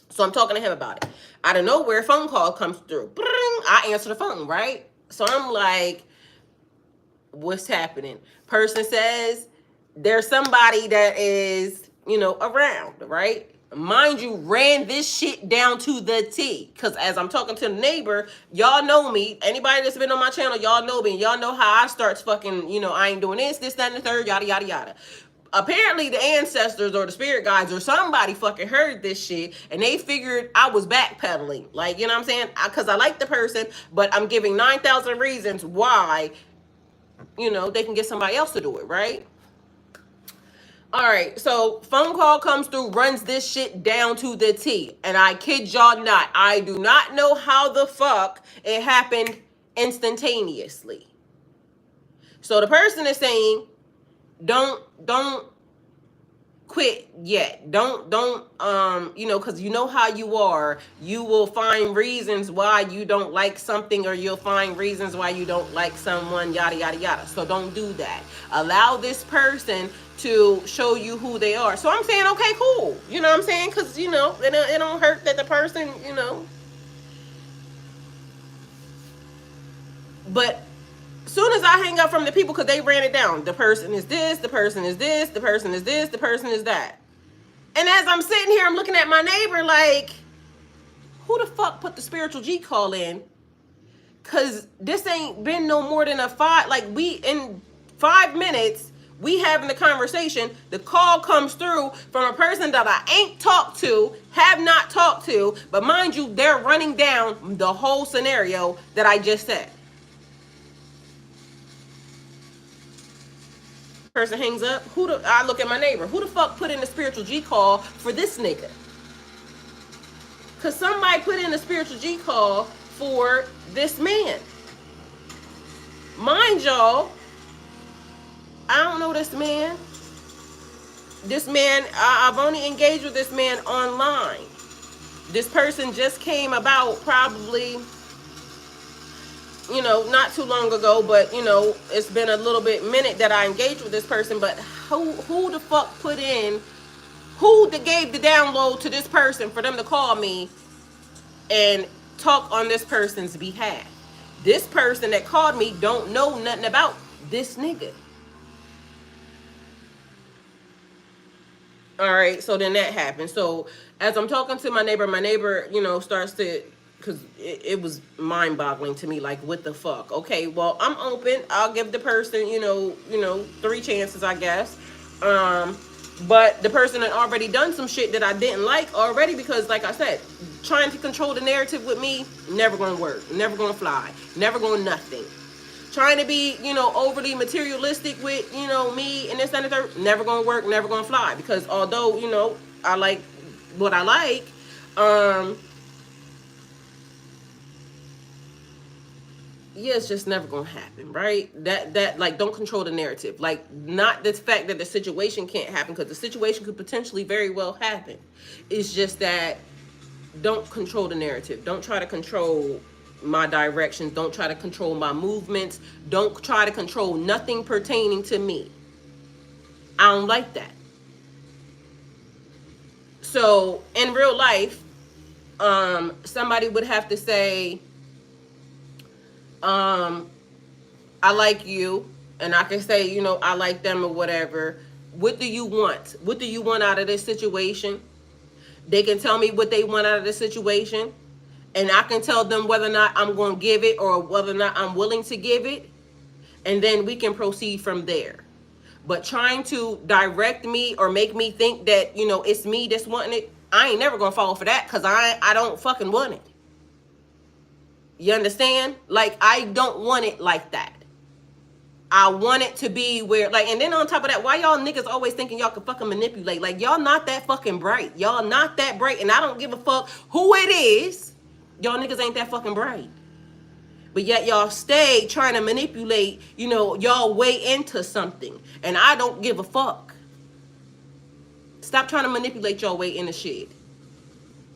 Speaker 1: So I'm talking to him about it. Out of nowhere, a phone call comes through. I answer the phone, right? So I'm like, what's happening? Person says there's somebody that is, around, right? Mind you, ran this shit down to the T. Because as I'm talking to the neighbor, y'all know me. Anybody that's been on my channel, y'all know me. Y'all know how I start fucking, I ain't doing this, that, and the third, yada, yada, yada. Apparently the ancestors or the spirit guides or somebody fucking heard this shit and they figured I was backpedaling. Like, you know what I'm saying? Because I like the person, but I'm giving 9,000 reasons why, they can get somebody else to do it, right? All right, so phone call comes through, runs this shit down to the T. And I kid y'all not, I do not know how the fuck it happened instantaneously. So the person is saying, don't quit yet. Don't because you know how you are. You will find reasons why you don't like something, or you'll find reasons why you don't like someone, yada yada yada. So don't do that. Allow this person to show you who they are. So I'm saying, okay, cool. You know what I'm saying? Because it don't hurt that the person, but soon as I hang up from the people, because they ran it down, the person is this, the person is this, the person is this, the person is that. And as I'm sitting here, I'm looking at my neighbor like, who the fuck put the spiritual G call in? Because this ain't been no more than in 5 minutes, we having the conversation. The call comes through from a person that I ain't talked to, have not talked to, but mind you, they're running down the whole scenario that I just said. Person hangs up. I look at my neighbor. Who the fuck put in the spiritual G call for this nigga? Because somebody put in a spiritual G call for this man. Mind y'all, I don't know this man. This man, I've only engaged with this man online. This person just came about probably, not too long ago, but, it's been a little bit minute that I engaged with this person. But who the fuck put in, who gave the download to this person for them to call me and talk on this person's behalf? This person that called me don't know nothing about this nigga. All right, so then that happened. So as I'm talking to my neighbor, starts to, because it was mind-boggling to me, like, what the fuck? Okay, well, I'm open. I'll give the person, 3 chances, I guess. But the person had already done some shit that I didn't like already, because, like I said, trying to control the narrative with me, never gonna work, never gonna fly, never gonna nothing. Trying to be, overly materialistic with, me and this and the third, never gonna work, never gonna fly. Because although, I like what I like, yeah, it's just never gonna happen, right? That like, don't control the narrative. Like, not the fact that the situation can't happen, because the situation could potentially very well happen. It's just that don't control the narrative. Don't try to control my directions. Don't try to control my movements. Don't try to control nothing pertaining to me. I don't like that. So in real life, somebody would have to say, I like you, and I can say, I like them or whatever. What do you want? What do you want out of this situation? They can tell me what they want out of this situation, and I can tell them whether or not I'm going to give it or whether or not I'm willing to give it, and then we can proceed from there. But trying to direct me or make me think that, it's me that's wanting it, I ain't never going to fall for that, because I don't fucking want it. You understand? Like, I don't want it like that. I want it to be where, like, and then on top of that, why y'all niggas always thinking y'all can fucking manipulate? Like, y'all not that fucking bright. Y'all not that bright, and I don't give a fuck who it is. Y'all niggas ain't that fucking bright. But yet y'all stay trying to manipulate, y'all way into something. And I don't give a fuck. Stop trying to manipulate your way into shit.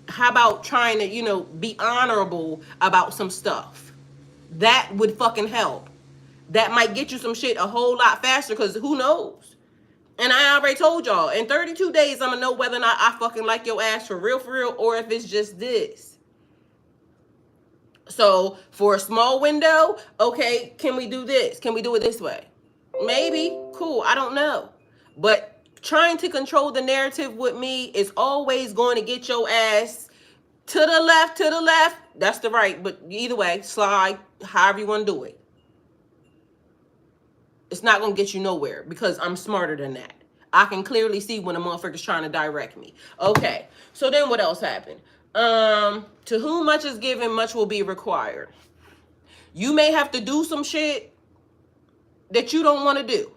Speaker 1: How about trying to, be honorable about some stuff? That would fucking help. That might get you some shit a whole lot faster, because who knows? And I already told y'all, in 32 days, I'm going to know whether or not I fucking like your ass for real, or if it's just this. So for a small window, okay, can we do this? Can we do it this way? Maybe. Cool. I don't know. But trying to control the narrative with me is always going to get your ass to the left, to the left. That's the right. But either way, slide, however you want to do it. It's not going to get you nowhere because I'm smarter than that. I can clearly see when a motherfucker's trying to direct me. Okay. So then what else happened? To whom much is given, much will be required. You may have to do some shit that you don't want to do.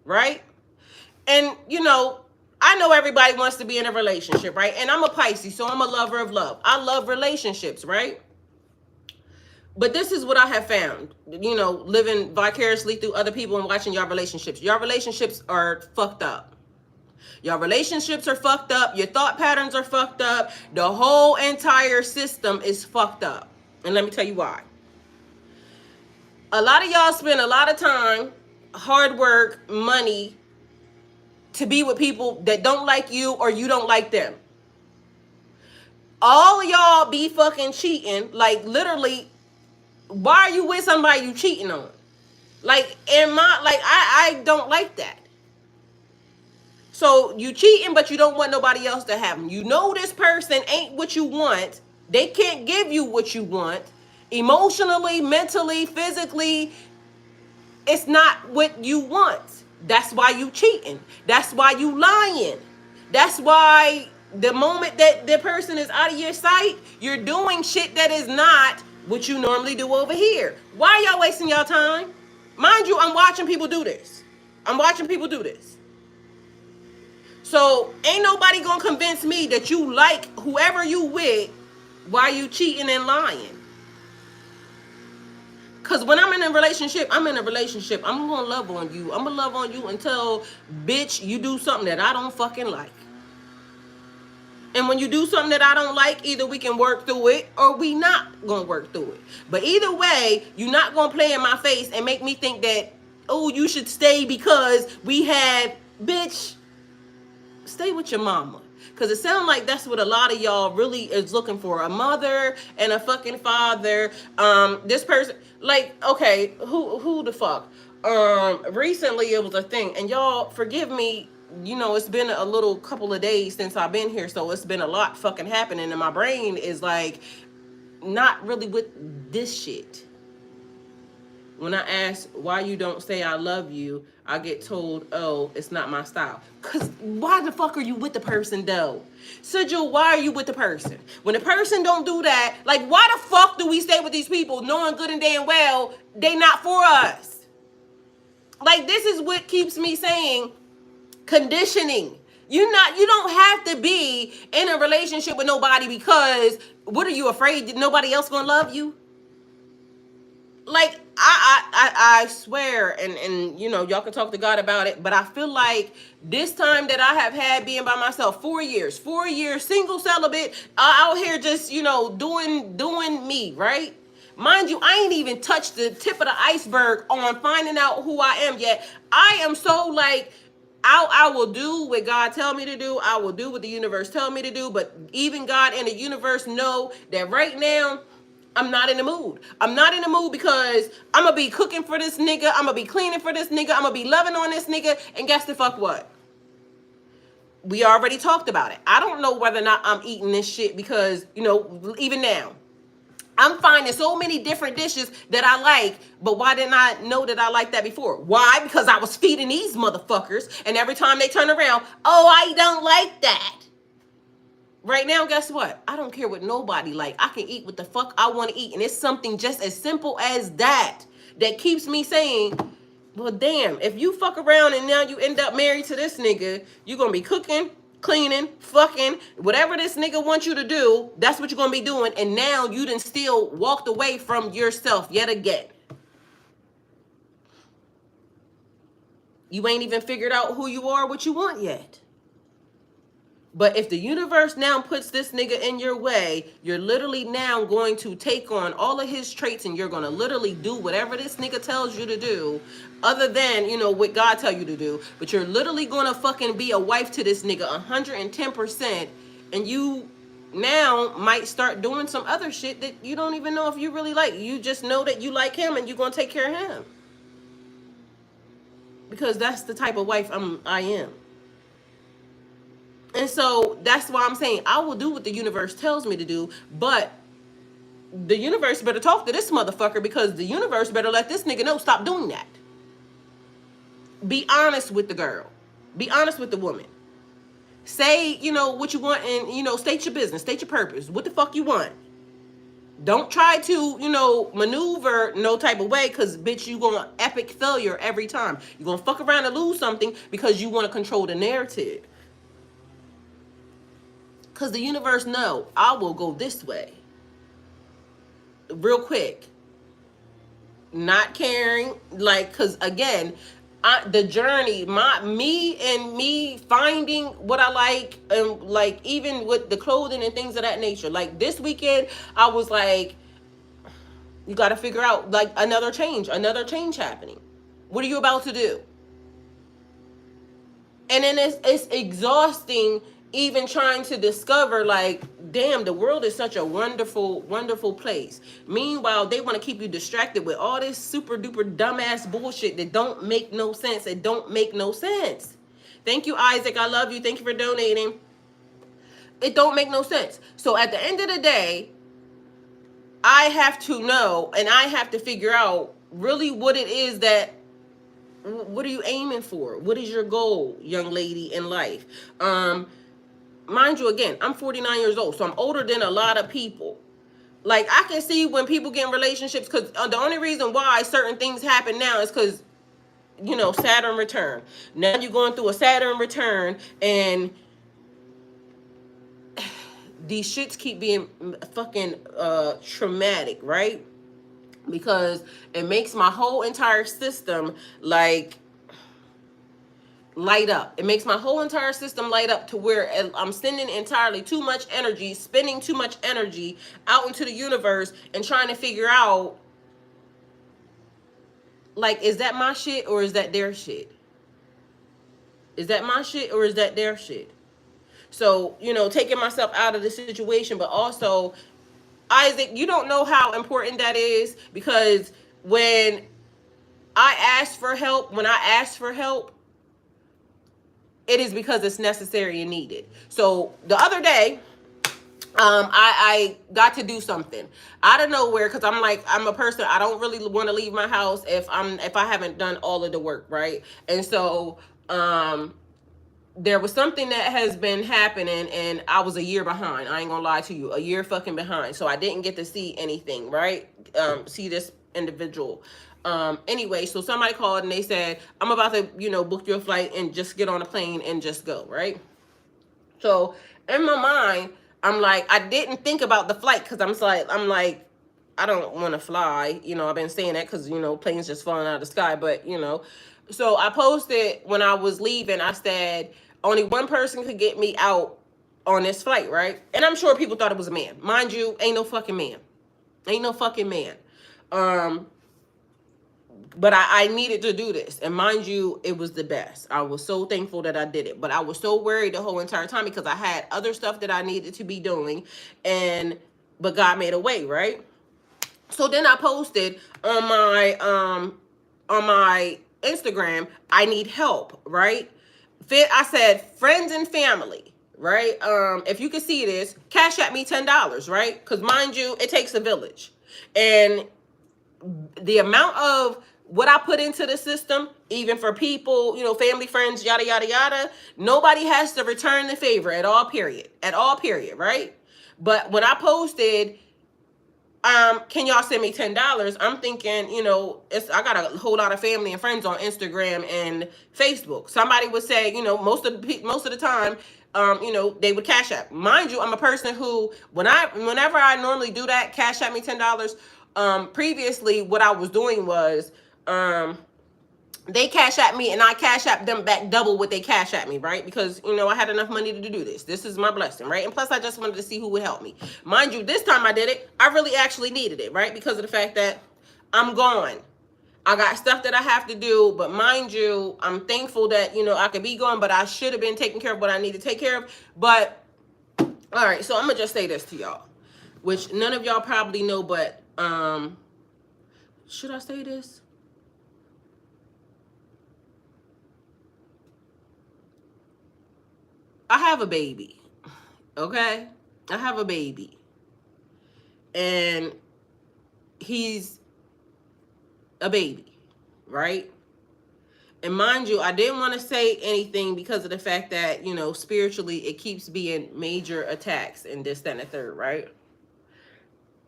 Speaker 1: Right? And, you know, I know everybody wants to be in a relationship, right? And I'm a Pisces, so I'm a lover of love. I love relationships, right? But this is what I have found, you know, living vicariously through other people and watching y'all relationships. Y'all relationships are fucked up. Y'all relationships are fucked up. Your thought patterns are fucked up. The whole entire system is fucked up. And let me tell you why. A lot of y'all spend a lot of time, hard work, money to be with people that don't like you or you don't like them. All of y'all be fucking cheating. Like, literally, why are you with somebody you cheating on? Like, I don't like that. So you cheating, but you don't want nobody else to have them. You know this person ain't what you want. They can't give you what you want. Emotionally, mentally, physically, it's not what you want. That's why you cheating. That's why you lying. That's why the moment that the person is out of your sight, you're doing shit that is not what you normally do over here. Why are y'all wasting y'all time? Mind you, I'm watching people do this. I'm watching people do this. So ain't nobody gonna convince me that you like whoever you with while you cheating and lying. Because when I'm in a relationship, I'm in a relationship. I'm going to love on you. I'm going to love on you until, bitch, you do something that I don't fucking like. And when you do something that I don't like, either we can work through it or we not going to work through it. But either way, you're not going to play in my face and make me think that, oh, you should stay because we have, bitch, stay with your mama. Because it sounds like that's what a lot of y'all really is looking for. A mother and a fucking father. This person, like, okay, who the fuck? Recently it was a thing. And y'all, forgive me, you know, it's been a little couple of days since I've been here. So it's been a lot fucking happening. And my brain is like, not really with this shit. When I ask why you don't say I love you, I get told, oh, it's not my style. Because why the fuck are you with the person, though? Sigil, why are you with the person? When the person don't do that, like, why the fuck do we stay with these people knowing good and damn well they not for us? Like, this is what keeps me saying conditioning. You don't have to be in a relationship with nobody because, what are you afraid that nobody else gonna love you? Like, I swear, and you know, y'all can talk to God about it, but I feel like this time that I have had being by myself, 4 years, single celibate, out here just, you know, doing me, right? Mind you, I ain't even touched the tip of the iceberg on finding out who I am yet. I am so like, I will do what God tell me to do. I will do what the universe tell me to do. But even God and the universe know that right now, I'm not in the mood. I'm not in the mood because I'm going to be cooking for this nigga. I'm going to be cleaning for this nigga. I'm going to be loving on this nigga. And guess the fuck what? We already talked about it. I don't know whether or not I'm eating this shit because, you know, even now, I'm finding so many different dishes that I like, but why didn't I know that I liked that before? Why? Because I was feeding these motherfuckers, and every time they turn around, oh, I don't like that. Right now, guess what? I don't care what nobody like. I can eat what the fuck I want to eat. And it's something just as simple as that keeps me saying, well, damn, if you fuck around and now you end up married to this nigga, you're going to be cooking, cleaning, fucking, whatever this nigga wants you to do, that's what you're going to be doing. And now you done still walked away from yourself yet again. You ain't even figured out who you are, what you want yet. But if the universe now puts this nigga in your way, you're literally now going to take on all of his traits and you're going to literally do whatever this nigga tells you to do other than, you know, what God tell you to do. But you're literally going to fucking be a wife to this nigga 110%. And you now might start doing some other shit that you don't even know if you really like. You just know that you like him and you're going to take care of him. because that's the type of wife I am. And so that's why I'm saying I will do what the universe tells me to do, but the universe better talk to this motherfucker, because the universe better let this nigga know, stop doing that. Be honest with the girl. Be honest with the woman. Say, what you want, and, state your business, state your purpose. What the fuck you want? Don't try to, maneuver no type of way, because, bitch, you gonna epic failure every time. You're gonna fuck around and lose something because you want to control the narrative. Because the universe know I will go this way. Real quick. Not caring, like, because, again, the journey, me finding what I like, and, like, even with the clothing and things of that nature. Like, this weekend, I was like, you got to figure out, like, another change happening. What are you about to do? And then it's exhausting, even trying to discover, like, damn, the world is such a wonderful, wonderful place. Meanwhile, they want to keep you distracted with all this super duper dumbass bullshit that don't make no sense. It don't make no sense. Thank you, Isaac. I love you. Thank you for donating. It don't make no sense. So at the end of the day, I have to know, and I have to figure out really what it is that, what are you aiming for? What is your goal, young lady, in life? Mind you, again, I'm 49 years old, so I'm older than a lot of people. Like, I can see when people get in relationships, because the only reason why certain things happen now is because, Saturn return. Now you're going through a Saturn return, and these shits keep being fucking traumatic, right? Because it makes my whole entire system, like, light up. It makes my whole entire system light up, to where I'm sending entirely too much energy, spending too much energy out into the universe, and trying to figure out, like, is that my shit or is that their shit? Is that my shit or is that their shit? So, taking myself out of the situation, but also, Isaac, you don't know how important that is, because when I ask for help, it is because it's necessary and needed. So the other day, I got to do something out of nowhere, because I'm a person, I don't really want to leave my house if I haven't done all of the work, right? And so there was something that has been happening, and I was a year behind. I ain't gonna lie to you, a year fucking behind. So I didn't get to see anything, right? See this individual. Anyway, so somebody called and they said, I'm about to, book your flight and just get on a plane and just go, right? So in my mind, I'm like, I didn't think about the flight, because I'm like, I don't want to fly. I've been saying that because, planes just falling out of the sky. But, so I posted when I was leaving, I said, only one person could get me out on this flight, right? And I'm sure people thought it was a man. Mind you, ain't no fucking man. Ain't no fucking man. But I needed to do this. And mind you, it was the best. I was so thankful that I did it. But I was so worried the whole entire time, because I had other stuff that I needed to be doing. But God made a way, right? So then I posted on my Instagram, I need help, right? I said friends and family, right? If you can see this, cash at me $10, right? Because mind you, it takes a village. And the amount of what I put into the system, even for people, family, friends, yada, yada, yada, nobody has to return the favor at all, period, right? But when I posted, can y'all send me $10? I'm thinking, I got a whole lot of family and friends on Instagram and Facebook. Somebody would say, most of the time, they would cash app. Mind you, I'm a person who, whenever I normally do that, cash at me $10. Previously, what I was doing was, they cash at me and I cash app them back double what they cash at me, right? Because, I had enough money to do this. This is my blessing, right? And plus, I just wanted to see who would help me. Mind you, this time I did it. I really actually needed it, right? Because of the fact that I'm gone. I got stuff that I have to do, but mind you, I'm thankful that, I could be gone, but I should have been taking care of what I need to take care of. But, all right, so I'm going to just say this to y'all, which none of y'all probably know, but, should I say this? I have a baby, okay? I have a baby. And he's a baby, right? And mind you, I didn't want to say anything because of the fact that, you know, spiritually it keeps being major attacks and this, that, and the third, right?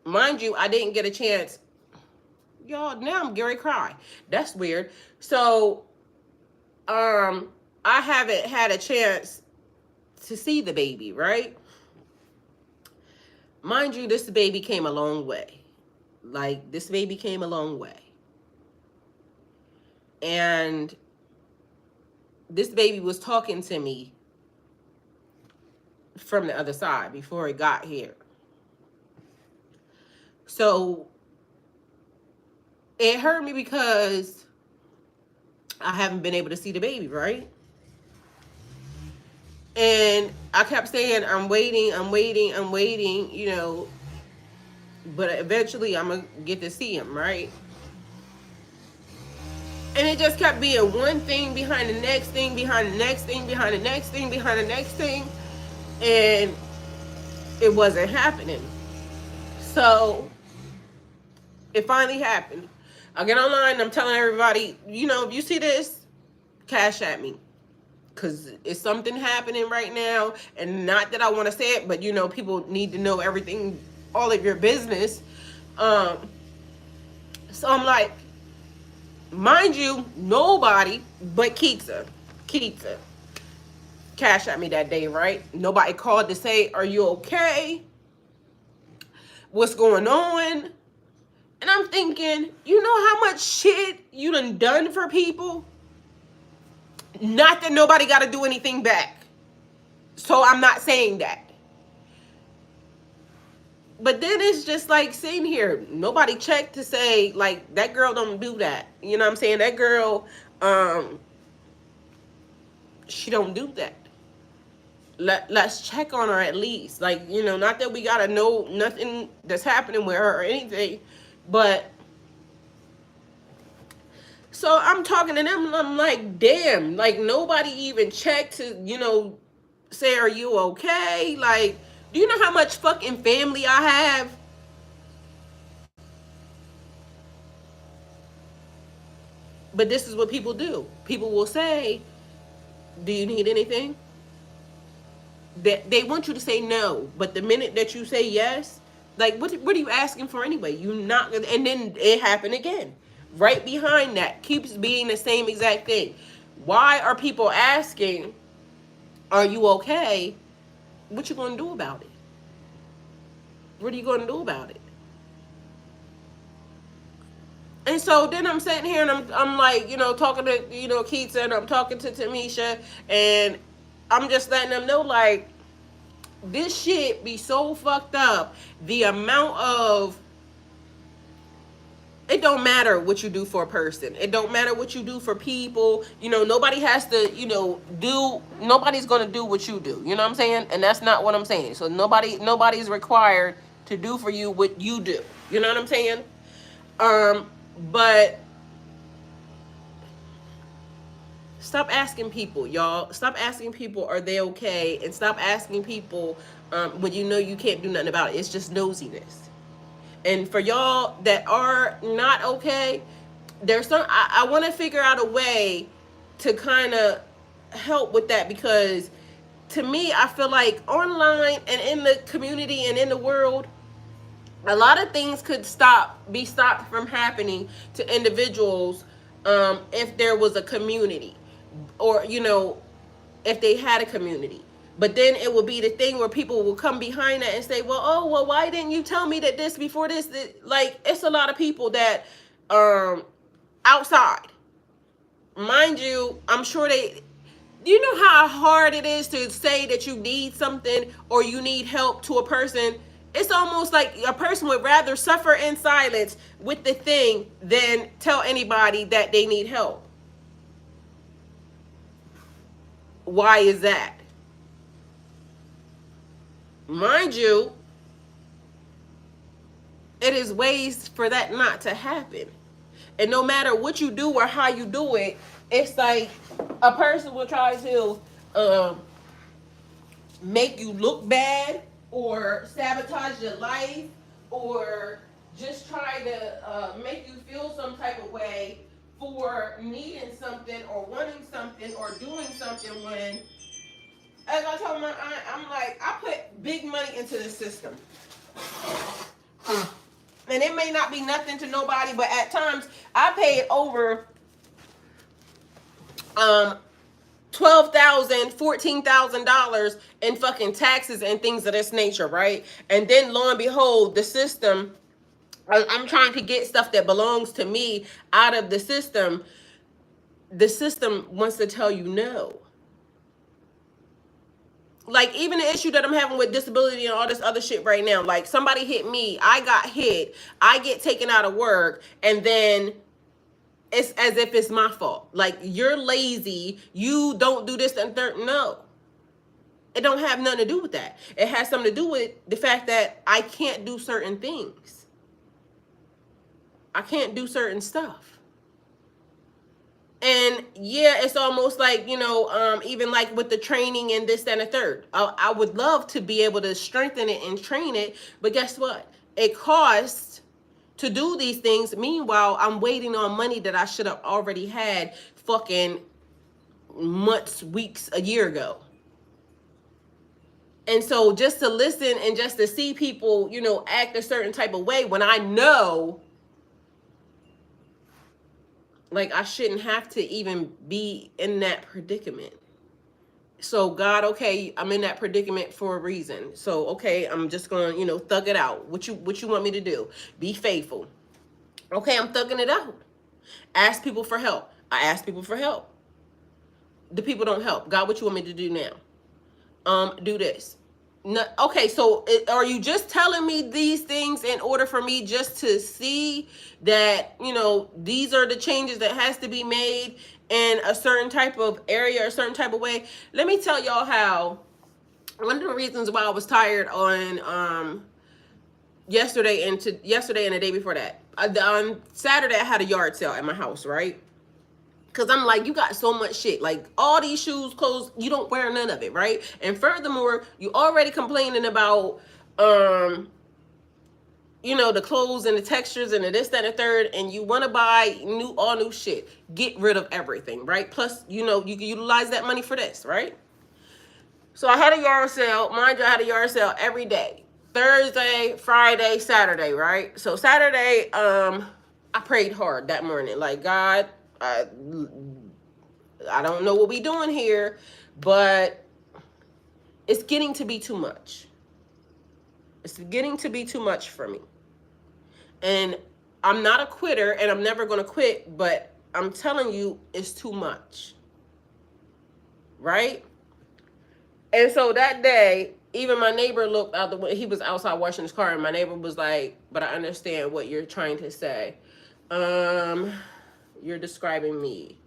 Speaker 1: Mind you, I didn't get a chance. Y'all, now I'm Gary cry. That's weird. So, I haven't had a chance to see the baby, right? Mind you, this baby came a long way. Like, this baby came a long way. And this baby was talking to me from the other side before it got here. So it hurt me because I haven't been able to see the baby, right? And I kept saying, I'm waiting, you know, but eventually I'm going to get to see him, right? And it just kept being one thing behind the next thing, behind the next thing, behind the next thing, behind the next thing. And it wasn't happening. So it finally happened. I get online and I'm telling everybody, you know, if you see this, cash at me. Because it's something happening right now. And not that I want to say it, but, you know, people need to know everything, all of your business. So I'm like, mind you, nobody but Keitsa cash at me that day, right? Nobody called to say, are you okay? What's going on? And I'm thinking, you know how much shit you done for people? Not that nobody got to do anything back. So I'm not saying that. But then it's just like sitting here. Nobody checked to say, like, that girl don't do that. You know what I'm saying? That girl, she don't do that. Let's check on her at least. Like, you know, not that we got to know nothing that's happening with her or anything. But so I'm talking to them and I'm like, damn, like nobody even checked to, you know, say, are you okay? Like, do you know how much fucking family I have? But this is what people do. People will say, do you need anything? They want you to say no. But the minute that you say yes, like, what are you asking for anyway? You not, and then it happened again. Right behind that keeps being the same exact thing. Why are people asking, are you okay? What you gonna do about it? What are you gonna do about it? And so then I'm sitting here and I'm like, you know, talking to, you know, Keitsa, and I'm talking to Tamisha, and I'm just letting them know, like, this shit be so fucked up. The amount of, it don't matter what you do for a person. It don't matter what you do for people. You know, nobody has to, you know, nobody's going to do what you do. You know what I'm saying? And that's not what I'm saying. So nobody's required to do for you what you do. You know what I'm saying? But stop asking people, y'all. Stop asking people, are they okay? And stop asking people when you know you can't do nothing about it. It's just nosiness. And for y'all that are not okay, there's some, I want to figure out a way to kind of help with that, because to me, I feel like online and in the community and in the world, a lot of things could be stopped from happening to individuals if there was a community, or, you know, if they had a community. But then it will be the thing where people will come behind that and say, well, oh, well, why didn't you tell me that this before this? Like, it's a lot of people that outside. Mind you, I'm sure you know how hard it is to say that you need something or you need help to a person? It's almost like a person would rather suffer in silence with the thing than tell anybody that they need help. Why is that? Mind you, it is ways for that not to happen. And no matter what you do or how you do it, it's like a person will try to make you look bad or sabotage your life or just try to make you feel some type of way for needing something or wanting something or doing something when, as I told my aunt, I'm like, I put big money into the system. And it may not be nothing to nobody, but at times I paid over $12,000, $14,000 in fucking taxes and things of this nature, right? And then lo and behold, the system, I'm trying to get stuff that belongs to me out of the system. The system wants to tell you no. Like, even the issue that I'm having with disability and all this other shit right now, like, somebody hit me, I got hit, I get taken out of work, and then it's as if it's my fault. Like, you're lazy, you don't do this and third. No. It don't have nothing to do with that. It has something to do with the fact that I can't do certain things. I can't do certain stuff. And yeah, it's almost like, even like with the training and this, that, and the third. I would love to be able to strengthen it and train it. But guess what? It costs to do these things. Meanwhile, I'm waiting on money that I should have already had fucking months, weeks, a year ago. And so just to listen and just to see people, act a certain type of way when I know, like, I shouldn't have to even be in that predicament. So God, okay, I'm in that predicament for a reason. So, okay, I'm just going to, thug it out. What you want me to do? Be faithful. Okay, I'm thugging it out. Ask people for help. I ask people for help. The people don't help. God, what you want me to do now? Do this. No, okay, so are you just telling me these things in order for me just to see that, these are the changes that has to be made in a certain type of area or a certain type of way? Let me tell y'all how one of the reasons why I was tired on yesterday and the day before that. On Saturday, I had a yard sale at my house, right? Because I'm like, you got so much shit. Like, all these shoes, clothes, you don't wear none of it, right? And furthermore, you already complaining about, the clothes and the textures and the this, that, and the third, and you want to buy all new shit. Get rid of everything, right? Plus, you can utilize that money for this, right? So I had a yard sale. Mind you, I had a yard sale every day. Thursday, Friday, Saturday, right? So Saturday, I prayed hard that morning. Like, God, I don't know what we doing here, but it's getting to be too much. It's getting to be too much for me. And I'm not a quitter, and I'm never going to quit, but I'm telling you, it's too much. Right? And so that day, even my neighbor looked out the window. He was outside washing his car, and my neighbor was like, but I understand what you're trying to say. You're describing me.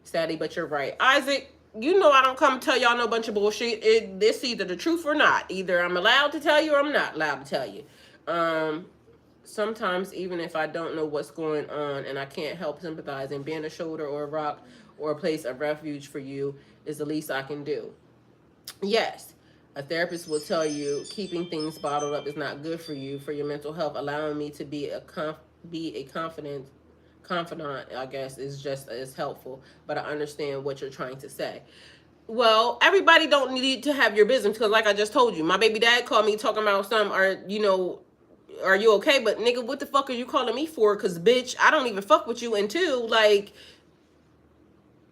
Speaker 1: Sadly, but you're right. Isaac, I don't come tell y'all no bunch of bullshit. It's either the truth or not. Either I'm allowed to tell you or I'm not allowed to tell you. Sometimes, even if I don't know what's going on and I can't help sympathizing, being a shoulder or a rock or a place of refuge for you is the least I can do. Yes, a therapist will tell you keeping things bottled up is not good for you, for your mental health. Allowing me to be a confidant, I guess, is helpful, but I understand what you're trying to say. Well, everybody don't need to have your business, because like I just told you, my baby dad called me talking about are you okay? But nigga, what the fuck are you calling me for? Because bitch, I don't even fuck with you. And two, like,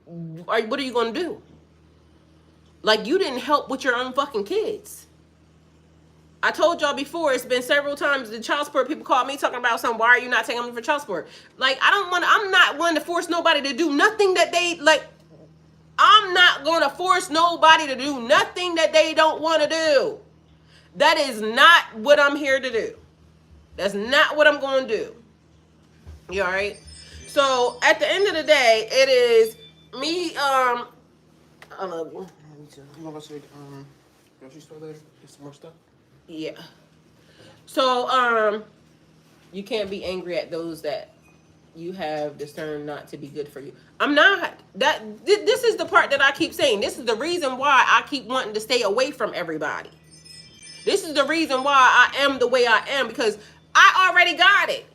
Speaker 1: what are you gonna do? Like, you didn't help with your own fucking kids. I told y'all before, it's been several times the child support people call me talking about something. Why are you not taking them for child support? Like, I'm not one to force nobody to do nothing that they, like, I'm not going to force nobody to do nothing that they don't want to do. That is not what I'm here to do. That's not what I'm going to do. You all right? So, at the end of the day, it is me, I love you.
Speaker 3: You want to go to grocery store later? Get some more stuff?
Speaker 1: Yeah. So, you can't be angry at those that You have discerned not to be good for you. I'm not. This is the part that I keep saying. This is the reason why I keep wanting to stay away from everybody. This is the reason why I am the way I am, because I already got it.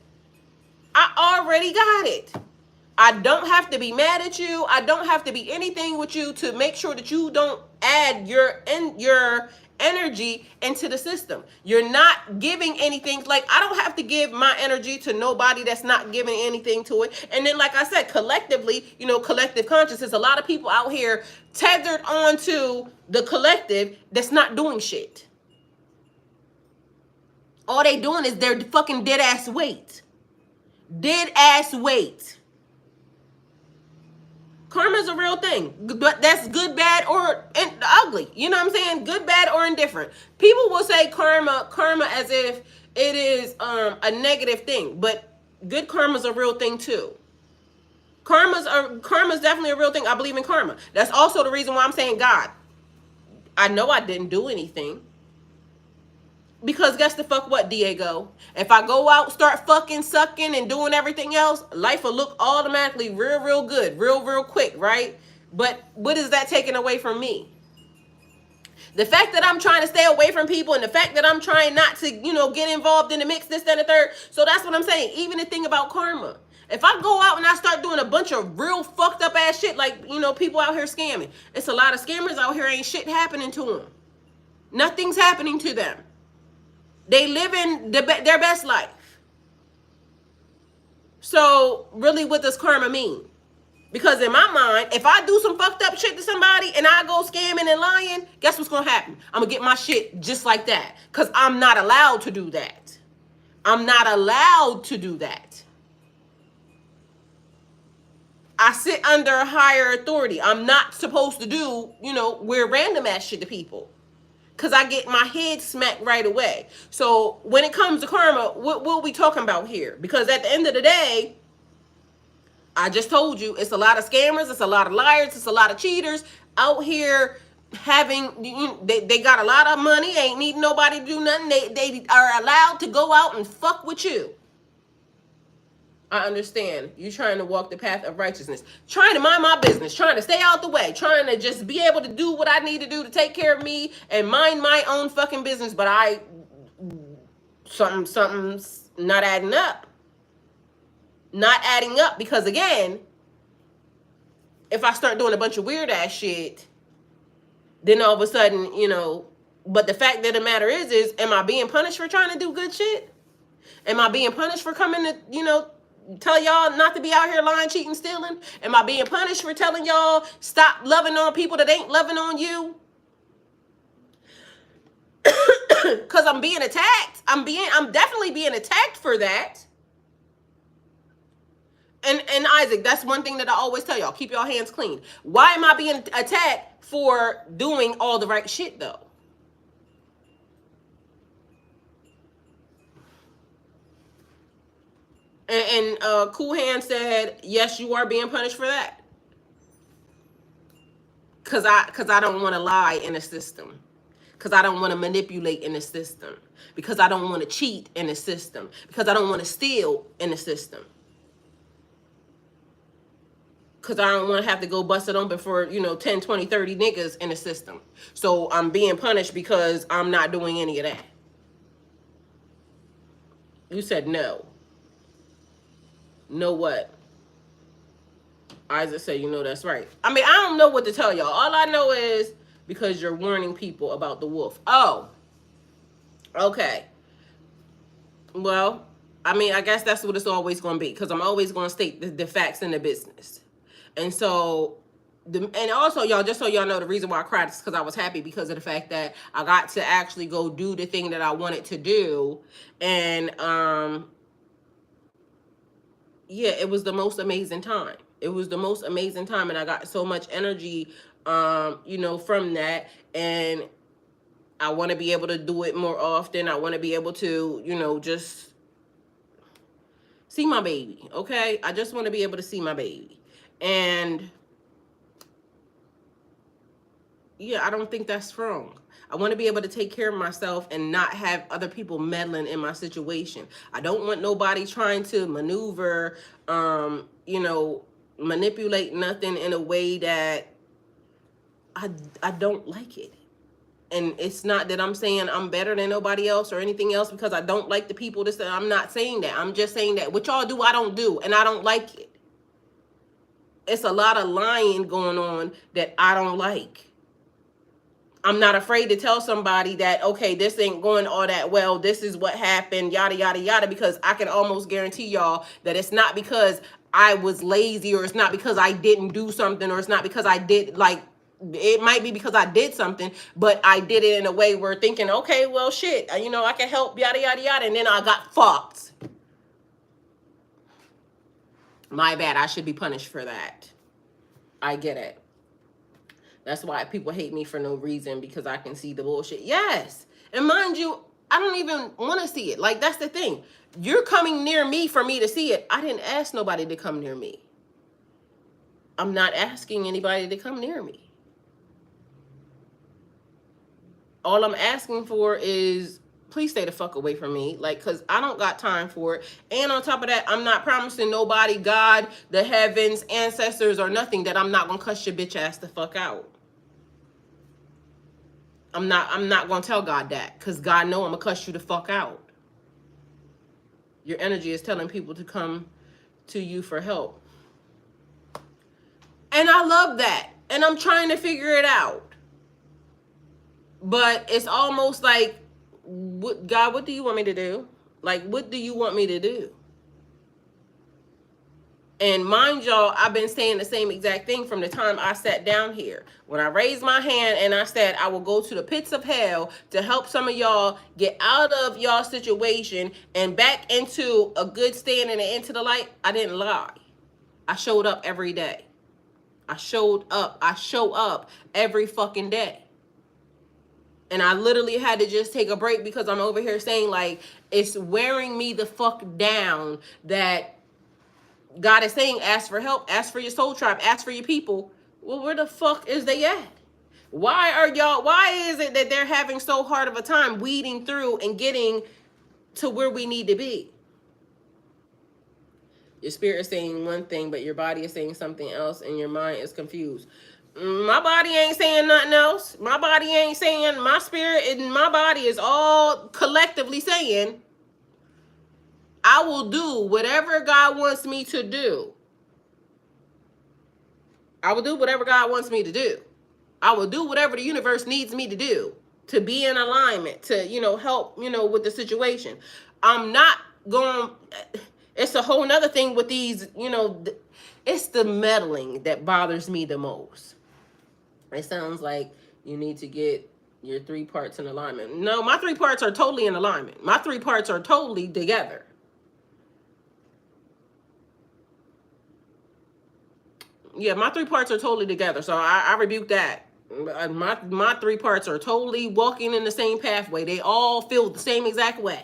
Speaker 1: I already got it. I don't have to be mad at you. I don't have to be anything with you to make sure that you don't add your energy into the system. You're not giving anything. Like, I don't have to give my energy to nobody that's not giving anything to it. And then, like I said, collectively, collective consciousness, a lot of people out here tethered onto the collective that's not doing shit. All they doing is they're fucking dead ass weight. Dead ass weight. Karma's a real thing, but that's good, bad, or ugly. You know what I'm saying? Good, bad, or indifferent. People will say karma as if it is a negative thing, but good karma's a real thing too. Karma's definitely a real thing. I believe in karma. That's also the reason why I'm saying God. I know I didn't do anything. Because guess the fuck what, Diego? If I go out, start fucking, sucking, and doing everything else, life will look automatically real good, real quick, right? But what is that taking away from me? The fact that I'm trying to stay away from people, and the fact that I'm trying not to, get involved in the mix, this, that, and the third. So that's what I'm saying. Even the thing about karma. If I go out and I start doing a bunch of real fucked up ass shit, like, people out here scamming. It's a lot of scammers out here, ain't shit happening to them. Nothing's happening to them. They live in their best life. So really, what does karma mean? Because in my mind, if I do some fucked up shit to somebody and I go scamming and lying, guess what's going to happen? I'm going to get my shit just like that. Because I'm not allowed to do that. I'm not allowed to do that. I sit under a higher authority. I'm not supposed to do, weird random ass shit to people. Because I get my head smacked right away. So when it comes to karma, what are we talking about here? Because at the end of the day, I just told you, it's a lot of scammers, it's a lot of liars, it's a lot of cheaters out here having, they got a lot of money, ain't needing nobody to do nothing. They are allowed to go out and fuck with you. I understand. You trying to walk the path of righteousness. Trying to mind my business. Trying to stay out the way. Trying to just be able to do what I need to do to take care of me and mind my own fucking business. But something's not adding up. Not adding up because, again, if I start doing a bunch of weird ass shit, then all of a sudden, but the fact of the matter is, am I being punished for trying to do good shit? Am I being punished for coming to, tell y'all not to be out here lying, cheating, stealing? Am I being punished for telling y'all stop loving on people that ain't loving on you? Because I'm being attacked. I'm definitely being attacked for that. And Isaac, that's one thing that I always tell y'all. Keep your hands clean. Why am I being attacked for doing all the right shit, though? And Cool Hand said, yes, you are being punished for that. Because I don't want to lie in the system. Because I don't want to manipulate in the system. Because I don't want to cheat in the system. Because I don't want to steal in the system. Because I don't want to have to go bust it open for, 10, 20, 30 niggas in the system. So I'm being punished because I'm not doing any of that. You said no. Know what? Isaac said, that's right. I mean, I don't know what to tell y'all. All I know is because you're warning people about the wolf. Oh. Okay. Well, I mean, I guess that's what it's always going to be. Because I'm always going to state the facts in the business. And so, and also, y'all, just so y'all know, the reason why I cried is because I was happy because of the fact that I got to actually go do the thing that I wanted to do. And, yeah, it was the most amazing time. It was the most amazing time. And I got so much energy, from that. And I want to be able to do it more often. I want to be able to, just see my baby. Okay. I just want to be able to see my baby. And yeah, I don't think that's wrong. I want to be able to take care of myself and not have other people meddling in my situation. I don't want nobody trying to maneuver, you know, manipulate nothing in a way that I don't like it. And it's not that I'm saying I'm better than nobody else or anything else because I don't like the people. I'm not saying that. I'm just saying that what y'all do, I don't do, and I don't like it. It's a lot of lying going on that I don't like. I'm not afraid to tell somebody that, okay, this ain't going all that well. This is what happened, yada, yada, yada, because I can almost guarantee y'all that it's not because I was lazy or it's not because I didn't do something or it's not because I did, like, it might be because I did something, but I did it in a way where thinking, okay, well, shit, you know, I can help, yada, yada, yada, and then I got fucked. My bad. I should be punished for that. I get it. That's why people hate me for no reason, because I can see the bullshit. Yes. And mind you, I don't even want to see it. Like, that's the thing. You're coming near me for me to see it. I didn't ask nobody to come near me. I'm not asking anybody to come near me. All I'm asking for is, please stay the fuck away from me. Like, because I don't got time for it. And on top of that, I'm not promising nobody, God, the heavens, ancestors, or nothing, that I'm not going to cuss your bitch ass the fuck out. I'm not going to tell God that, because God know I'm going to cuss you the fuck out. Your energy is telling people to come to you for help. And I love that. And I'm trying to figure it out. But it's almost like, God, what do you want me to do? Like, what do you want me to do? And mind y'all, I've been saying the same exact thing from the time I sat down here. When I raised my hand and I said I will go to the pits of hell to help some of y'all get out of y'all situation and back into a good standing and into the light, I didn't lie. I showed up every day. I showed up. I show up every fucking day. And I literally had to just take a break because I'm over here saying, like, it's wearing me the fuck down that God is saying, ask for help, ask for your soul tribe, ask for your people. Well, where the fuck is they at? Why is it that they're having so hard of a time weeding through and getting to where we need to be? Your spirit is saying one thing, but your body is saying something else, and your mind is confused. My body ain't saying nothing else. My body ain't saying, my spirit and my body is all collectively saying, I will do whatever God wants me to do. I will do whatever God wants me to do. I will do whatever the universe needs me to do to be in alignment, to, you know, help, you know, with the situation. I'm not going, it's a whole nother thing with these, you know, it's the meddling that bothers me the most. It sounds like you need to get your 3 parts in alignment. No, my 3 parts are totally in alignment. My 3 parts are totally together. Yeah, my 3 parts are totally together. So I rebuke that. My 3 parts are totally walking in the same pathway. They all feel the same exact way.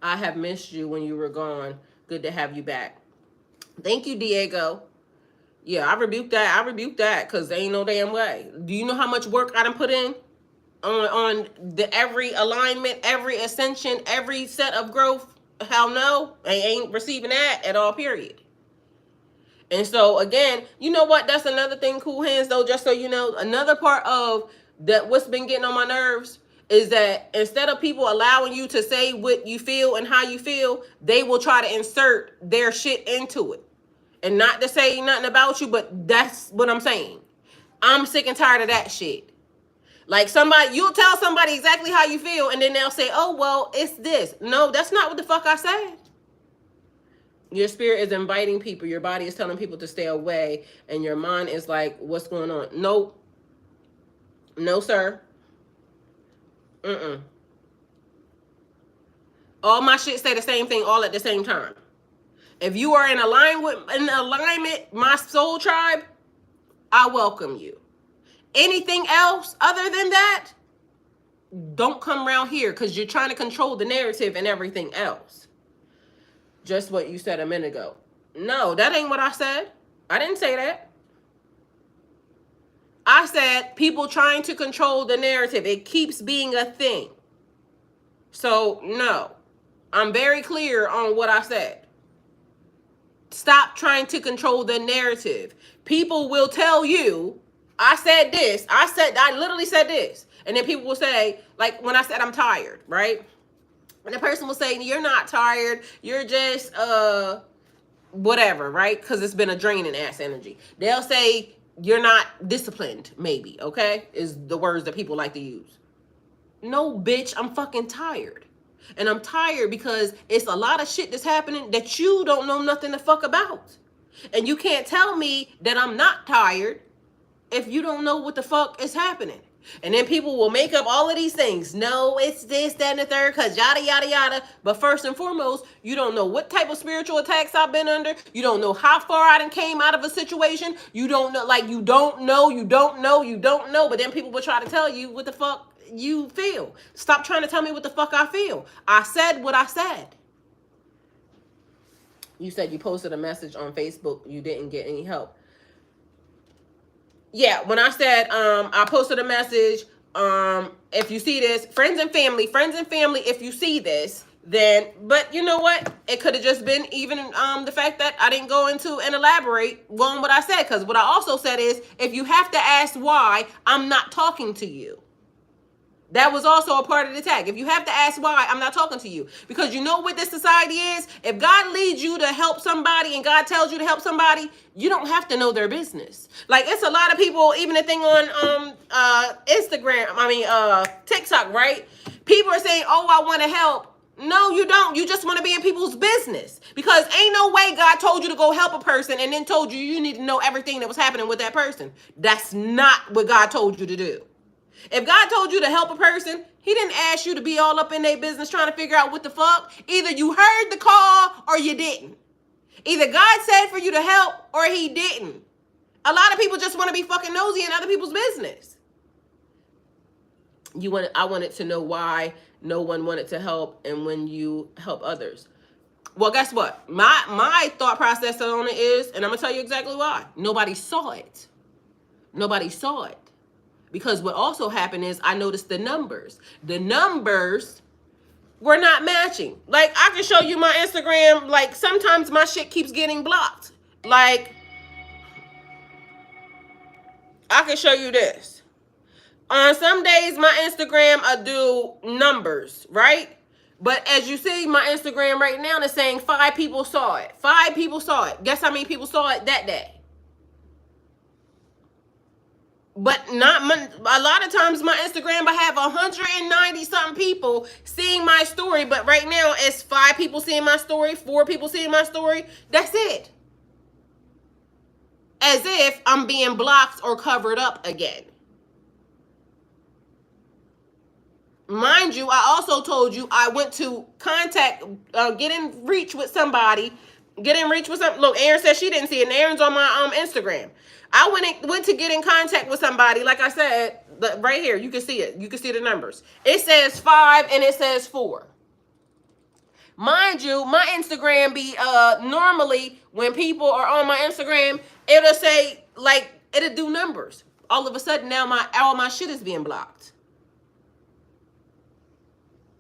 Speaker 1: I have missed you when you were gone. Good to have you back. Thank you, Diego. Yeah, I rebuke that. I rebuke that, because there ain't no damn way. Do you know how much work I done put in on the every alignment, every ascension, every set of growth? Hell no. I ain't receiving that at all, period. And so, again, you know what? That's another thing, Cool Hands, though, just so you know. Another part of that, what's been getting on my nerves, is that instead of people allowing you to say what you feel and how you feel, they will try to insert their shit into it. And not to say nothing about you, but that's what I'm saying. I'm sick and tired of that shit. Like, you'll tell somebody exactly how you feel, and then they'll say, oh, well, it's this. No, that's not what the fuck I said. Your spirit is inviting people. Your body is telling people to stay away. And your mind is like, what's going on? Nope. No, sir. All my shit say the same thing all at the same time. If you are in alignment, my soul tribe, I welcome you. Anything else other than that, don't come around here, because you're trying to control the narrative and everything else. Just what you said a minute ago. No, that ain't what I said. I didn't say that. I said people trying to control the narrative. It keeps being a thing. So, no. I'm very clear on what I said. Stop trying to control the narrative. People will tell you, I said this. I literally said this. And then people will say, like when I said I'm tired, right? And the person will say, you're not tired. You're just, whatever, right? Because it's been a draining ass energy. They'll say, you're not disciplined, maybe, okay? Is the words that people like to use. No, bitch, I'm fucking tired. And I'm tired because it's a lot of shit that's happening that you don't know nothing the fuck about. And you can't tell me that I'm not tired if you don't know what the fuck is happening. And then people will make up all of these things. No, it's this, that, and the third, because yada, yada, yada. But first and foremost, you don't know what type of spiritual attacks I've been under. You don't know how far I done came out of a situation. You don't know, like, you don't know. But then people will try to tell you what the fuck you feel. Stop trying to tell me what the fuck I feel. I said what I said. You said you posted a message on Facebook. You didn't get any help. Yeah, when I said I posted a message, if you see this, friends and family, if you see this, then, but you know what? It could have just been even the fact that I didn't go into and elaborate on what I said, because what I also said is, if you have to ask why, I'm not talking to you. That was also a part of the tag. If you have to ask why, I'm not talking to you. Because you know what this society is? If God leads you to help somebody and God tells you to help somebody, you don't have to know their business. Like, it's a lot of people, even a thing on Instagram, TikTok, right? People are saying, oh, I want to help. No, you don't. You just want to be in people's business. Because ain't no way God told you to go help a person and then told you you need to know everything that was happening with that person. That's not what God told you to do. If God told you to help a person, he didn't ask you to be all up in their business trying to figure out what the fuck. Either you heard the call or you didn't. Either God said for you to help or he didn't. A lot of people just want to be fucking nosy in other people's business. I wanted to know why no one wanted to help and when you help others. Well, guess what? My thought process on it is, and I'm going to tell you exactly why. Nobody saw it. Nobody saw it. Because what also happened is I noticed the numbers. The numbers were not matching. Like, I can show you my Instagram. Like, sometimes my shit keeps getting blocked. Like, I can show you this. On some days, my Instagram, I do numbers, right? But as you see, my Instagram right now is saying 5 people saw it. 5 people saw it. Guess how many people saw it that day? But not a lot of times my Instagram, I have 190 something people seeing my story. But right now it's 5 people seeing my story, 4 people seeing my story. That's it. As if I'm being blocked or covered up again. Mind you, I also told you I went to contact, get in reach with somebody. Look, Erin said she didn't see it. And Erin's on my Instagram. I went to get in contact with somebody. Like I said, right here, you can see it. You can see the numbers. It says 5 and it says 4. Mind you, my Instagram be normally when people are on my Instagram, it'll say, like, it'll do numbers. All of a sudden now all my shit is being blocked.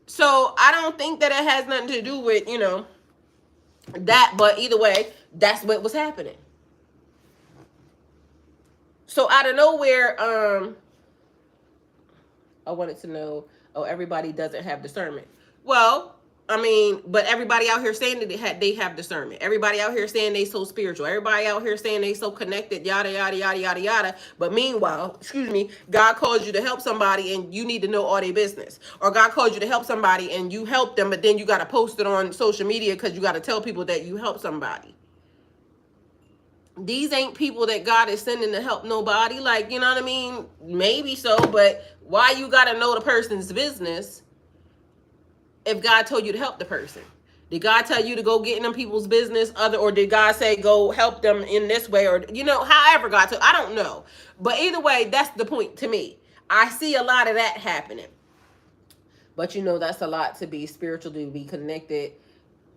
Speaker 1: So I don't think that it has nothing to do with, that, but either way, that's what was happening. So out of nowhere, I wanted to know, everybody doesn't have discernment. Well, but everybody out here saying that they have discernment. Everybody out here saying they so spiritual. Everybody out here saying they so connected, yada, yada, yada, yada, yada. But meanwhile, God calls you to help somebody and you need to know all their business. Or God calls you to help somebody and you help them, but then you got to post it on social media because you got to tell people that you help somebody. These ain't people that God is sending to help nobody. Like, you know what I mean? Maybe so, but why you got to know the person's business if God told you to help the person? Did God tell you to go get in them people's business or did God say go help them in this way or, however God told, I don't know. But either way, that's the point to me. I see a lot of that happening. But that's a lot to be spiritual, to be connected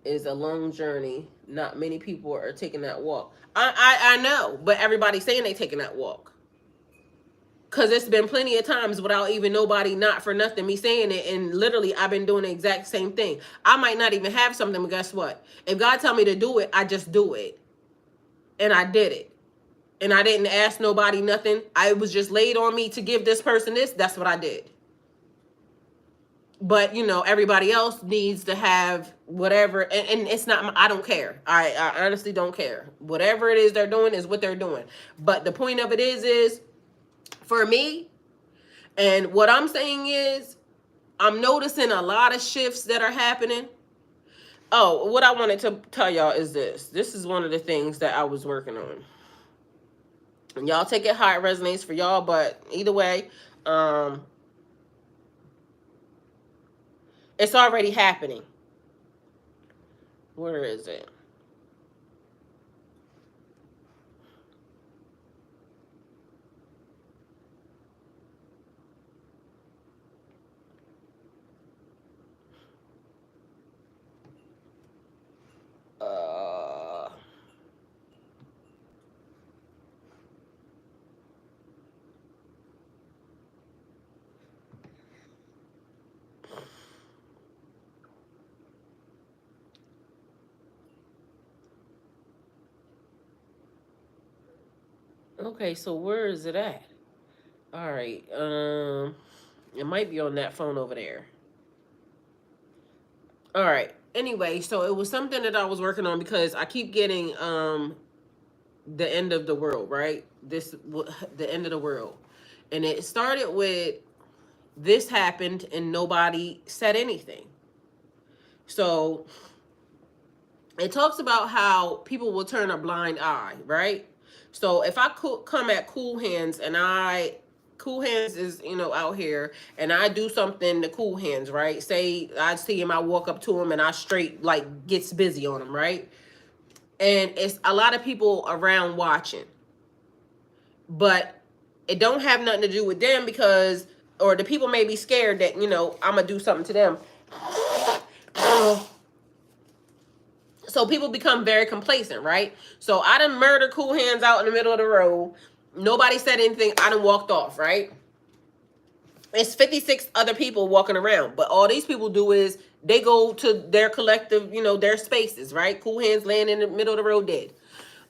Speaker 1: is a long journey. Not many people are taking that walk. I know, but everybody's saying they taking that walk. Because it's been plenty of times without even nobody, not for nothing, me saying it. And literally, I've been doing the exact same thing. I might not even have something, but guess what? If God tell me to do it, I just do it. And I did it. And I didn't ask nobody nothing. I was just laid on me to give this person this. That's what I did. But, you know, everybody else needs to have whatever. And it's not, I don't care. I honestly don't care. Whatever it is they're doing is what they're doing. But the point of it is for me, and what I'm saying is, I'm noticing a lot of shifts that are happening. Oh, what I wanted to tell y'all is this. This is one of the things that I was working on. And y'all take it how it resonates for y'all, but either way, it's already happening. Where is it? Okay, so where is it at? All right. It might be on that phone over there. All right. Anyway, so it was something that I was working on because I keep getting the end of the world, right? The end of the world. And it started with this happened and nobody said anything. So it talks about how people will turn a blind eye, right? So if I come at Cool Hands and Cool Hands is, you know, out here and I do something to Cool Hands, right? Say I see him, I walk up to him and I straight like gets busy on him, right? And it's a lot of people around watching. But it don't have nothing to do with them because, or the people may be scared that, you know, I'm going to do something to them. So people become very complacent, right? So I done murdered Cool Hands out in the middle of the road. Nobody said anything. I done walked off, right? It's 56 other people walking around. But all these people do is they go to their collective, you know, their spaces, right? Cool Hands laying in the middle of the road dead.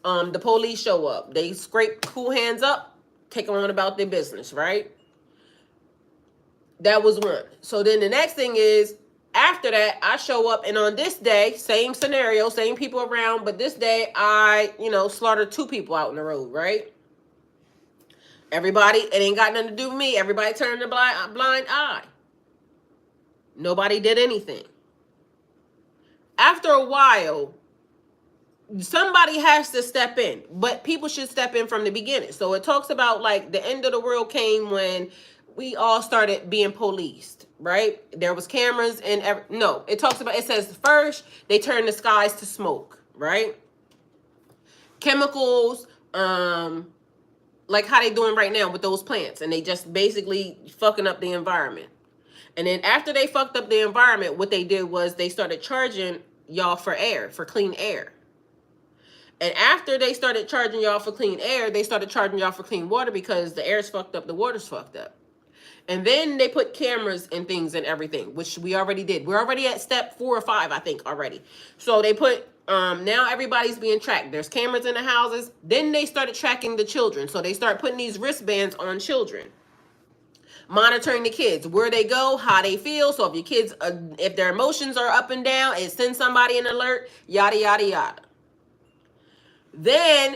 Speaker 1: The police show up. They scrape Cool Hands up, take them on about their business, right? That was one. So then the next thing is, after that, I show up, and on this day, same scenario, same people around, but this day I, you know, slaughtered 2 people out in the road, right? Everybody, it ain't got nothing to do with me. Everybody turned a blind eye. Nobody did anything. After a while, somebody has to step in, but people should step in from the beginning. So it talks about like the end of the world came when we all started being policed, right? There was cameras and no, it talks about, it says first they turned the skies to smoke, right? Chemicals, like how they doing right now with those plants, and they just basically fucking up the environment. And then after they fucked up the environment, what they did was they started charging y'all for air, for clean air. And after they started charging y'all for clean air, they started charging y'all for clean water because the air's fucked up, the water's fucked up. And then they put cameras and things and everything, which we already did. We're already at step 4 or 5, I think, already. So they put, now everybody's being tracked. There's cameras in the houses. Then they started tracking the children. So they start putting these wristbands on children. Monitoring the kids, where they go, how they feel. So if your kids, if their emotions are up and down, it sends somebody an alert, yada, yada, yada. Then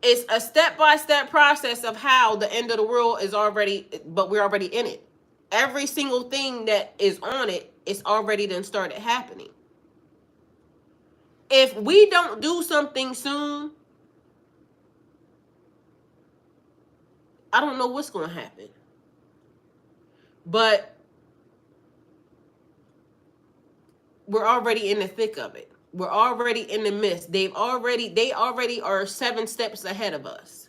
Speaker 1: it's a step-by-step process of how the end of the world is already, but we're already in it. Every single thing that is on it is already then started happening. If we don't do something soon, I don't know what's going to happen. But we're already in the thick of it. We're already in the midst. They already are 7 steps ahead of us.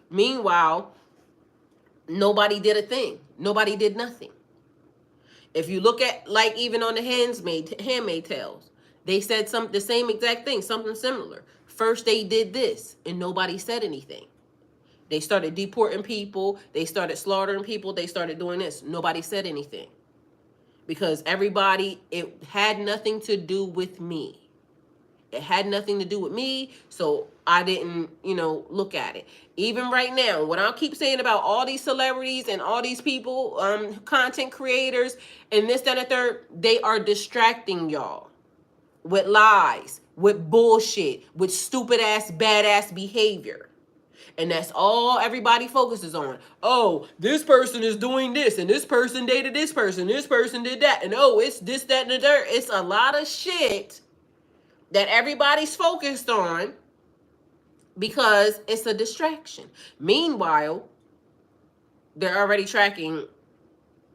Speaker 1: Meanwhile, nobody did a thing. Nobody did nothing. If you look at, like, even on the Handmaid's Tales, they said the same exact thing, something similar. First they did this and nobody said anything. They started deporting people. They started slaughtering people. They started doing this. Nobody said anything. Because everybody, it had nothing to do with me. It had nothing to do with me, so I didn't, look at it. Even right now, what I'll keep saying about all these celebrities and all these people, content creators, and this, that, and the third, they are distracting y'all with lies, with bullshit, with stupid ass, badass behavior. And that's all everybody focuses on. Oh, this person is doing this, and this person dated this person did that, and oh, it's this, that, and the third. It's a lot of shit that everybody's focused on because it's a distraction. Meanwhile, they're already tracking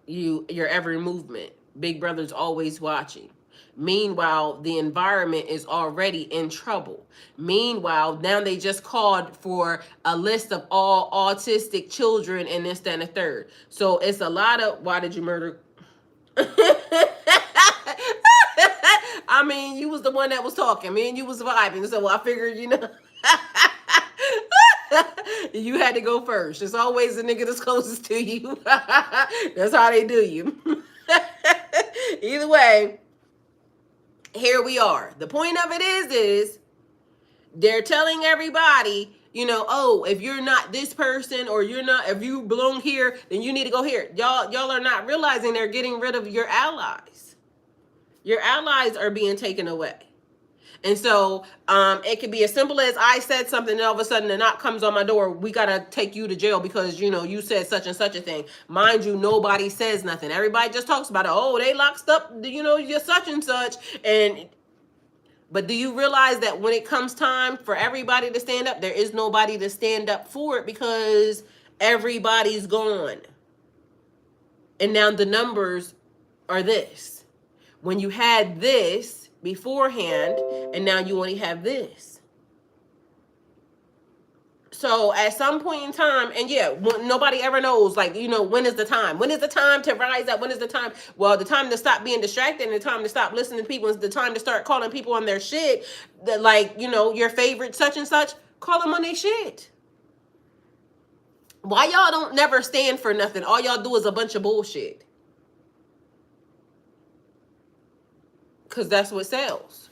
Speaker 1: your every movement. Big Brother's always watching. Meanwhile, the environment is already in trouble. Meanwhile, now they just called for a list of all autistic children and this, that, and the third. So it's a lot of, why did you murder? I mean, you was the one that was talking. Me and you was vibing. So I figured, you had to go first. It's always the nigga that's closest to you. That's how they do you. Either way, here we are. The point of it is they're telling everybody, oh, if you're not this person or if you belong here, then you need to go here. Y'all are not realizing they're getting rid of your allies. Your allies are being taken away. And so it could be as simple as I said something and all of a sudden a knock comes on my door. We got to take you to jail because, you said such and such a thing. Mind you, nobody says nothing. Everybody just talks about it. Oh, they locked up, you're such and such. But do you realize that when it comes time for everybody to stand up, there is nobody to stand up for it because everybody's gone. And now the numbers are this. When you had this beforehand, and now you only have this. So at some point in time, and yeah, nobody ever knows, when is the time? When is the time to rise up? When is the time? Well, the time to stop being distracted and the time to stop listening to people is the time to start calling people on their shit. That your favorite such and such, call them on their shit. Why y'all don't never stand for nothing? All y'all do is a bunch of bullshit. Because that's what sells.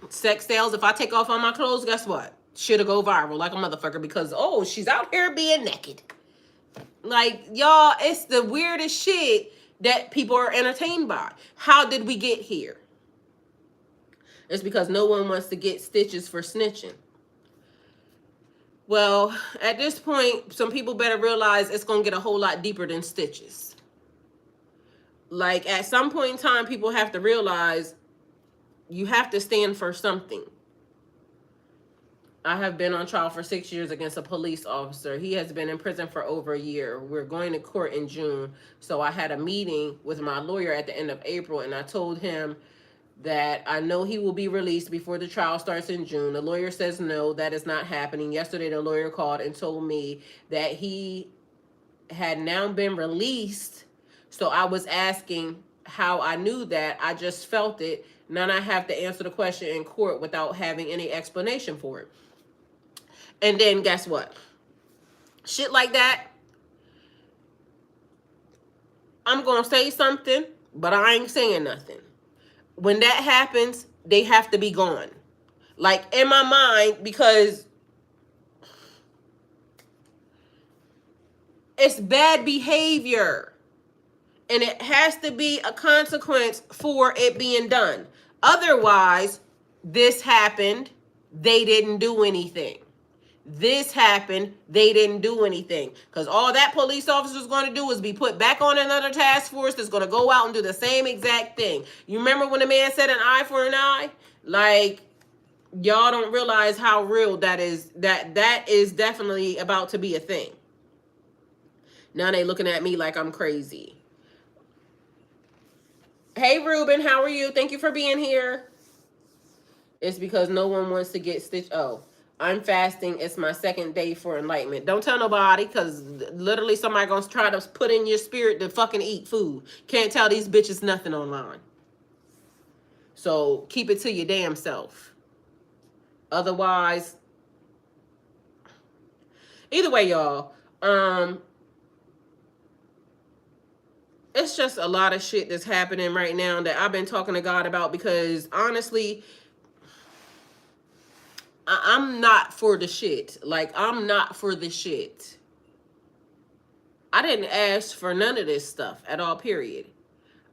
Speaker 1: Sex sells. If I take off all my clothes, guess what? Shit'll go viral like a motherfucker because, oh, she's out here being naked. Y'all, it's the weirdest shit that people are entertained by. How did we get here? It's because no one wants to get stitches for snitching. Well, at this point, some people better realize it's going to get a whole lot deeper than stitches. At some point in time, people have to realize you have to stand for something. I have been on trial for 6 years against a police officer. He has been in prison for over a year. We're going to court in June. So I had a meeting with my lawyer at the end of April, and I told him that I know he will be released before the trial starts in June. The lawyer says no, that is not happening. Yesterday, the lawyer called and told me that he had now been released. So I was asking how I knew that. I just felt it. Now I have to answer the question in court without having any explanation for it. And then guess what? Shit like that. I'm going to say something, but I ain't saying nothing. When that happens, they have to be gone. In my mind, because it's bad behavior. And it has to be a consequence for it being done. Otherwise, this happened, they didn't do anything. This happened, they didn't do anything. Because all that police officer is going to do is be put back on another task force that's going to go out and do the same exact thing. You remember when the man said an eye for an eye? Y'all don't realize how real that is. That is definitely about to be a thing. Now they looking at me like I'm crazy. Hey, Ruben, how are you? Thank you for being here. It's because no one wants to get stitched. Oh, I'm fasting. It's my second day for enlightenment. Don't tell nobody because literally somebody going to try to put in your spirit to fucking eat food. Can't tell these bitches nothing online. So keep it to your damn self. Otherwise, Either way, y'all, it's just a lot of shit that's happening right now that I've been talking to God about, because honestly, I'm not for the shit. Like, I'm not for the shit. I didn't ask for none of this stuff at all, period.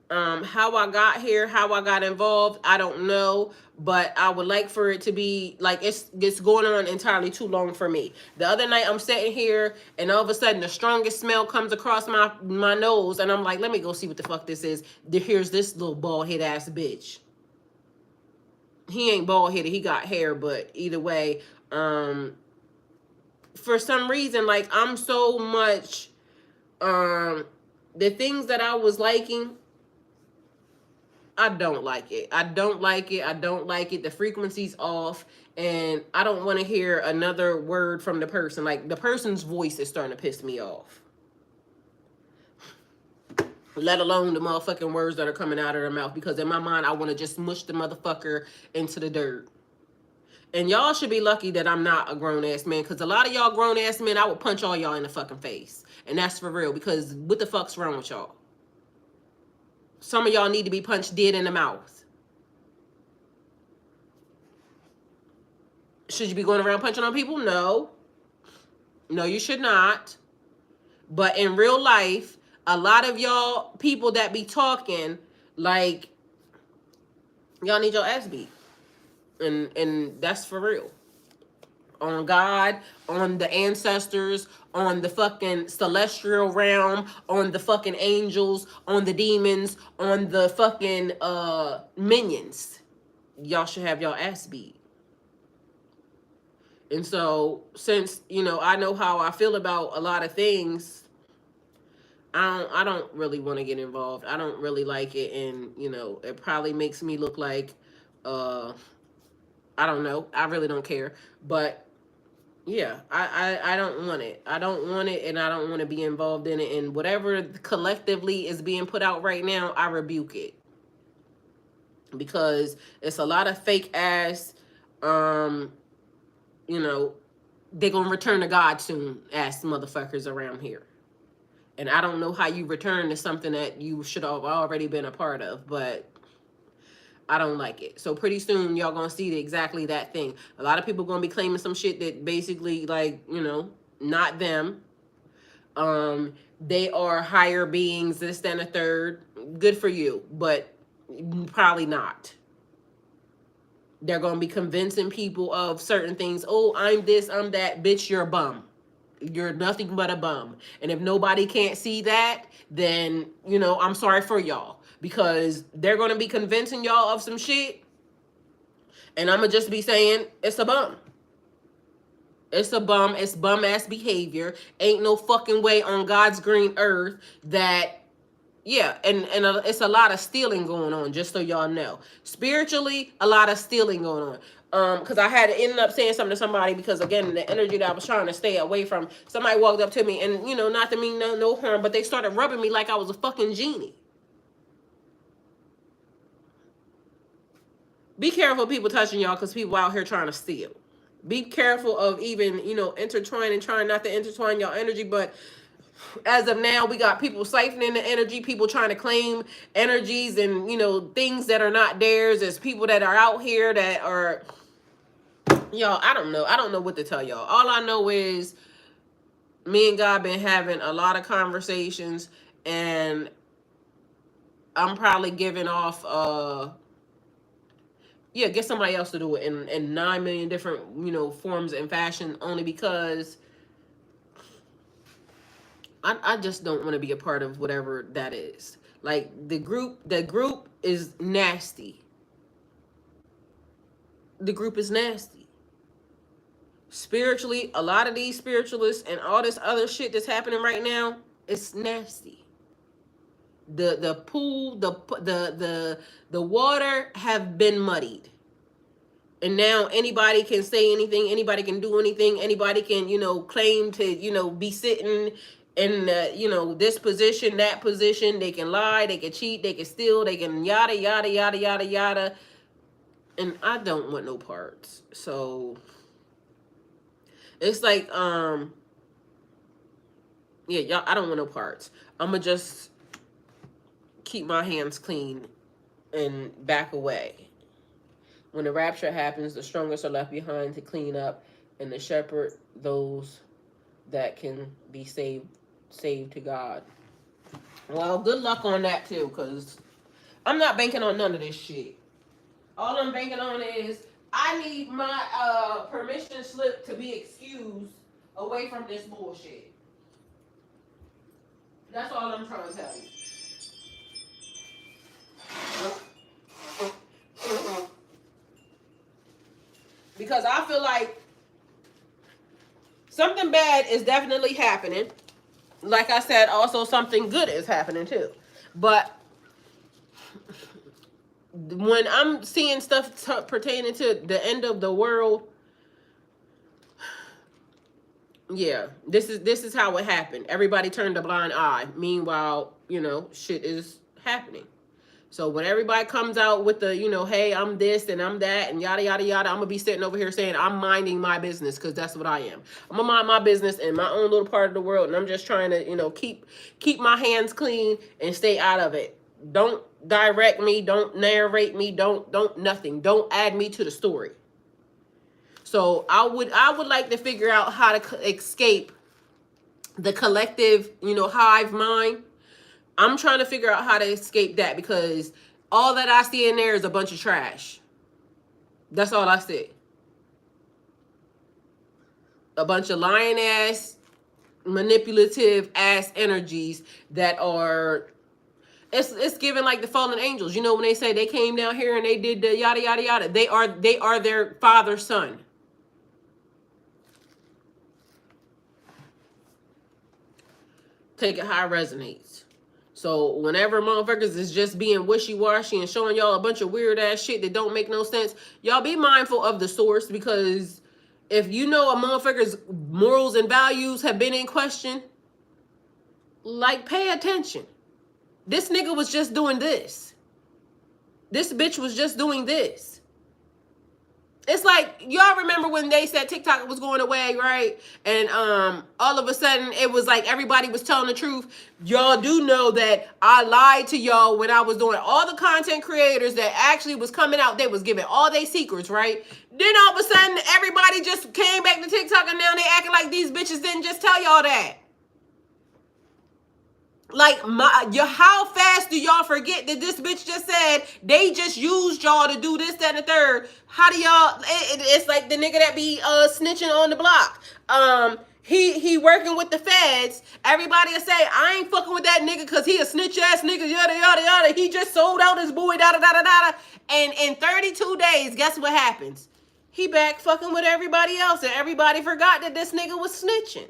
Speaker 1: How I got here, how I got involved, I don't know, but I would like for it to be like, it's going on entirely too long for me. The other night I'm sitting here and all of a sudden the strongest smell comes across my nose, and I'm like, let me go see what the fuck this is. Here's this little bald head ass bitch. He ain't bald headed, he got hair, but either way, for some reason, like, I'm so much, the things that I was liking, I don't like it. I don't like it. I don't like it. The frequency's off, and I don't want to hear another word from the person. Like, the person's voice is starting to piss me off. Let alone the motherfucking words that are coming out of their mouth, because in my mind, I want to just mush the motherfucker into the dirt. And y'all should be lucky that I'm not a grown-ass man, because a lot of y'all grown-ass men, I would punch all y'all in the fucking face. And that's for real, because what the fuck's wrong with y'all? Some of y'all need to be punched dead in the mouth. Should you be going around punching on people? No. No, you should not. But in real life, a lot of y'all people that be talking, like, y'all need your ass beat. And that's for real. On God, on the ancestors, on the fucking celestial realm, on the fucking angels, on the demons, on the fucking minions. Y'all should have y'all ass beat. And so, since, I know how I feel about a lot of things, I don't really want to get involved. I don't really like it, and, it probably makes me look like, I don't know. I really don't care. But, yeah, I don't want it. I don't want it, and I don't want to be involved in it. And whatever collectively is being put out right now, I rebuke it. Because it's a lot of fake ass, they're going to return to God soon ass motherfuckers around here. And I don't know how you return to something that you should have already been a part of, but I don't like it. So pretty soon y'all going to see exactly that thing. A lot of people going to be claiming some shit that basically, like, not them. They are higher beings, this, that, and a third. Good for you, but probably not. They're going to be convincing people of certain things. Oh, I'm this, I'm that. Bitch, you're a bum. You're nothing but a bum. And if nobody can't see that, then, I'm sorry for y'all. Because they're going to be convincing y'all of some shit. And I'm going to just be saying, it's a bum. It's a bum. It's bum-ass behavior. Ain't no fucking way on God's green earth that... Yeah, and it's a lot of stealing going on, just so y'all know. Spiritually, a lot of stealing going on. Because I had to end up saying something to somebody, because, again, the energy that I was trying to stay away from, somebody walked up to me, and, not to mean no harm, but they started rubbing me like I was a fucking genie. Be careful of people touching y'all, because people out here trying to steal. Be careful of even, intertwining, trying not to intertwine y'all energy, but... As of now, we got people siphoning the energy, people trying to claim energies and, things that are not theirs. There's people that are out here that are, y'all, I don't know. I don't know what to tell y'all. All I know is me and God been having a lot of conversations, and I'm probably giving off, get somebody else to do it in 9 million different, forms and fashion, only because... I just don't want to be a part of whatever that is. Like, the group is nasty. The group is nasty. Spiritually, a lot of these spiritualists and all this other shit that's happening right now, it's nasty. The pool, the water have been muddied. And now anybody can say anything, anybody can do anything, anybody can, claim to, be sitting in, this position, that position. They can lie, they can cheat, they can steal, they can yada, yada, yada, yada, yada. And I don't want no parts. So it's like, Yeah, y'all, I don't want no parts. I'm gonna just keep my hands clean and back away. When the rapture happens, the strongest are left behind to clean up, and the shepherd those that can be saved to God. Well, good luck on that too, because I'm not banking on none of this shit. All I'm banking on is I need my permission slip to be excused away from this bullshit. That's all I'm trying to tell you. Because I feel like something bad is definitely happening. Like I said, also something good is happening too. But when I'm seeing stuff pertaining to the end of the world, yeah, this is how it happened. Everybody turned a blind eye. Meanwhile, shit is happening. So when everybody comes out with the, hey, I'm this and I'm that and yada, yada, yada, I'm going to be sitting over here saying I'm minding my business because that's what I am. I'm going to mind my business in my own little part of the world, and I'm just trying to, keep my hands clean and stay out of it. Don't direct me. Don't narrate me. Don't nothing. Don't add me to the story. So I would like to figure out how to escape the collective, hive mind. I'm trying to figure out how to escape that because all that I see in there is a bunch of trash. That's all I see. A bunch of lying ass, manipulative ass energies that are, it's given like the fallen angels. When they say they came down here and they did the yada yada yada, they are their father's son. Take it how it resonates. So whenever motherfuckers is just being wishy-washy and showing y'all a bunch of weird ass shit that don't make no sense, y'all be mindful of the source, because if you know a motherfucker's morals and values have been in question, like, pay attention. This nigga was just doing this. This bitch was just doing this. It's like, y'all remember when they said TikTok was going away, right? And all of a sudden, it was like everybody was telling the truth. Y'all do know that I lied to y'all when I was doing all the content creators that actually was coming out. They was giving all their secrets, right? Then all of a sudden, everybody just came back to TikTok, and now they acting like these bitches didn't just tell y'all that. Like, how fast do y'all forget that this bitch just said they just used y'all to do this, that, and the third? How do y'all, it's like the nigga that be snitching on the block. He working with the feds. Everybody will say, I ain't fucking with that nigga because he a snitch ass nigga, yada, yada, yada. He just sold out his boy, da, da, da, da, da. And in 32 days, guess what happens? He back fucking with everybody else, and everybody forgot that this nigga was snitching.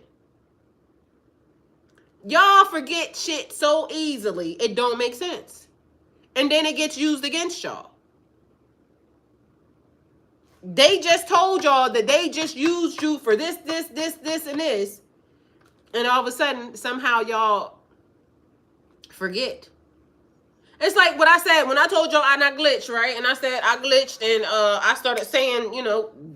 Speaker 1: Y'all forget shit so easily, it don't make sense. And then it gets used against y'all. They just told y'all that they just used you for this, and this. And all of a sudden, somehow y'all forget. It's like what I said when I told y'all I not glitched, right? And I said I glitched, and I started saying,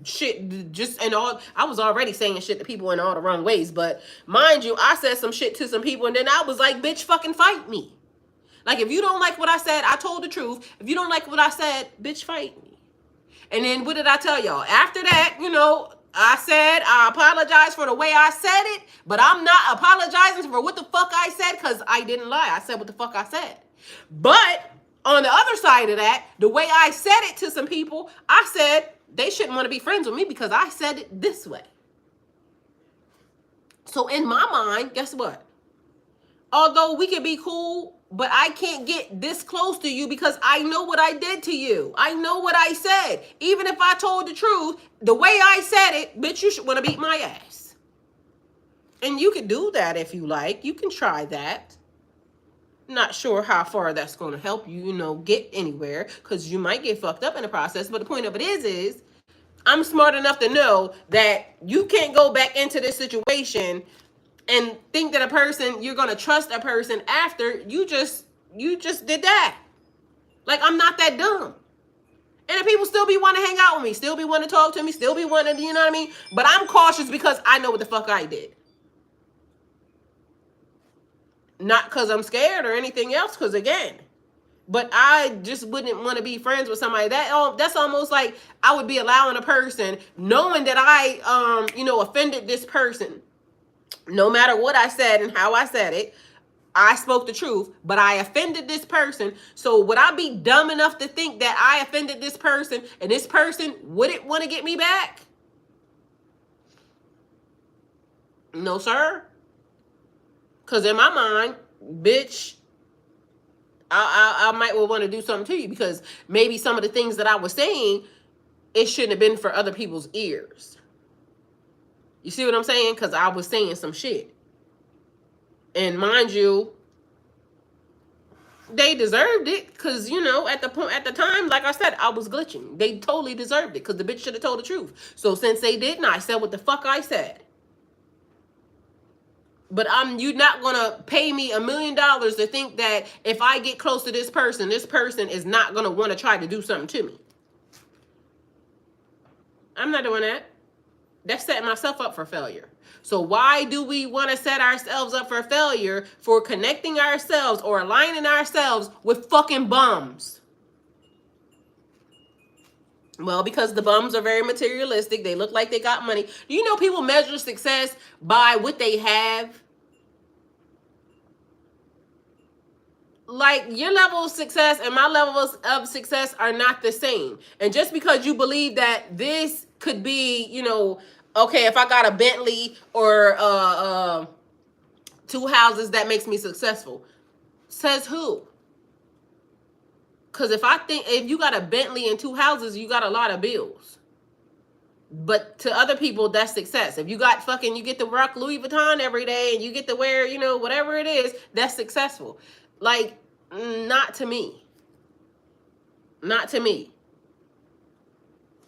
Speaker 1: shit just and all. I was already saying shit to people in all the wrong ways, but mind you, I said some shit to some people, and then I was like, bitch, fucking fight me. Like, if you don't like what I said, I told the truth. If you don't like what I said, bitch, fight me. And then what did I tell y'all? After that, I said I apologize for the way I said it, but I'm not apologizing for what the fuck I said, because I didn't lie. I said what the fuck I said. But on the other side of that, the way I said it to some people, I said they shouldn't want to be friends with me because I said it this way. So in my mind, guess what? Although we can be cool, but I can't get this close to you because I know what I did to you. I know what I said. Even if I told the truth, the way I said it, bitch, you should want to beat my ass. And you can do that if you like. You can try that. Not sure how far that's going to help you, get anywhere, because you might get fucked up in the process. But the point of it is I'm smart enough to know that you can't go back into this situation and think that you're going to trust a person after you just did that. Like, I'm not that dumb. And if people still be wanting to hang out with me, still be wanting to talk to me, still be wanting to, you know what I mean? But I'm cautious because I know what the fuck I did. Not because I'm scared or anything else, because again, but I just wouldn't want to be friends with somebody that's almost like I would be allowing a person, knowing that I offended this person, no matter what I said and how I said it. I spoke the truth, but I offended this person. So would I be dumb enough to think that I offended this person and this person wouldn't want to get me back? No, sir. Because in my mind, bitch, I might well want to do something to you, because maybe some of the things that I was saying, it shouldn't have been for other people's ears. You see what I'm saying? Because I was saying some shit. And mind you, they deserved it, because at the time, like I said, I was glitching. They totally deserved it, because the bitch should have told the truth. So since they didn't, I said what the fuck I said. But you're not gonna pay me $1 million to think that if I get close to this person is not gonna want to try to do something to me. I'm not doing that. That's setting myself up for failure. So why do we want to set ourselves up for failure for connecting ourselves or aligning ourselves with fucking bums? Well, because the bums are very materialistic. They look like they got money. Do you know people measure success by what they have? Like, your level of success and my levels of success are not the same. And just because you believe that this could be, okay, if I got a Bentley or 2 houses, that makes me successful. Says who? Because if you got a Bentley and 2 houses, you got a lot of bills. But to other people, that's success. If you you get to rock Louis Vuitton every day and you get to wear, whatever it is, that's successful. Like, not to me. Not to me.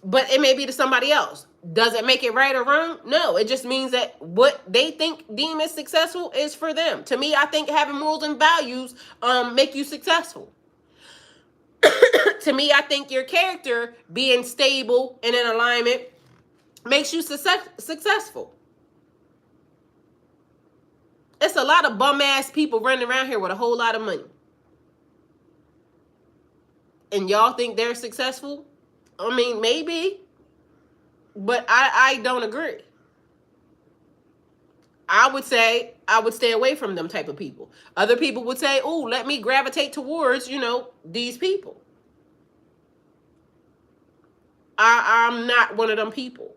Speaker 1: But it may be to somebody else. Does it make it right or wrong? No, it just means that what they deem as successful is for them. To me, I think having morals and values make you successful. To me, I think your character being stable and in alignment makes you successful. It's a lot of bum ass people running around here with a whole lot of money. And y'all think they're successful? I mean, maybe. But I don't agree. I would say I would stay away from them type of people. Other people would say, oh, let me gravitate towards, these people. I'm not one of them people.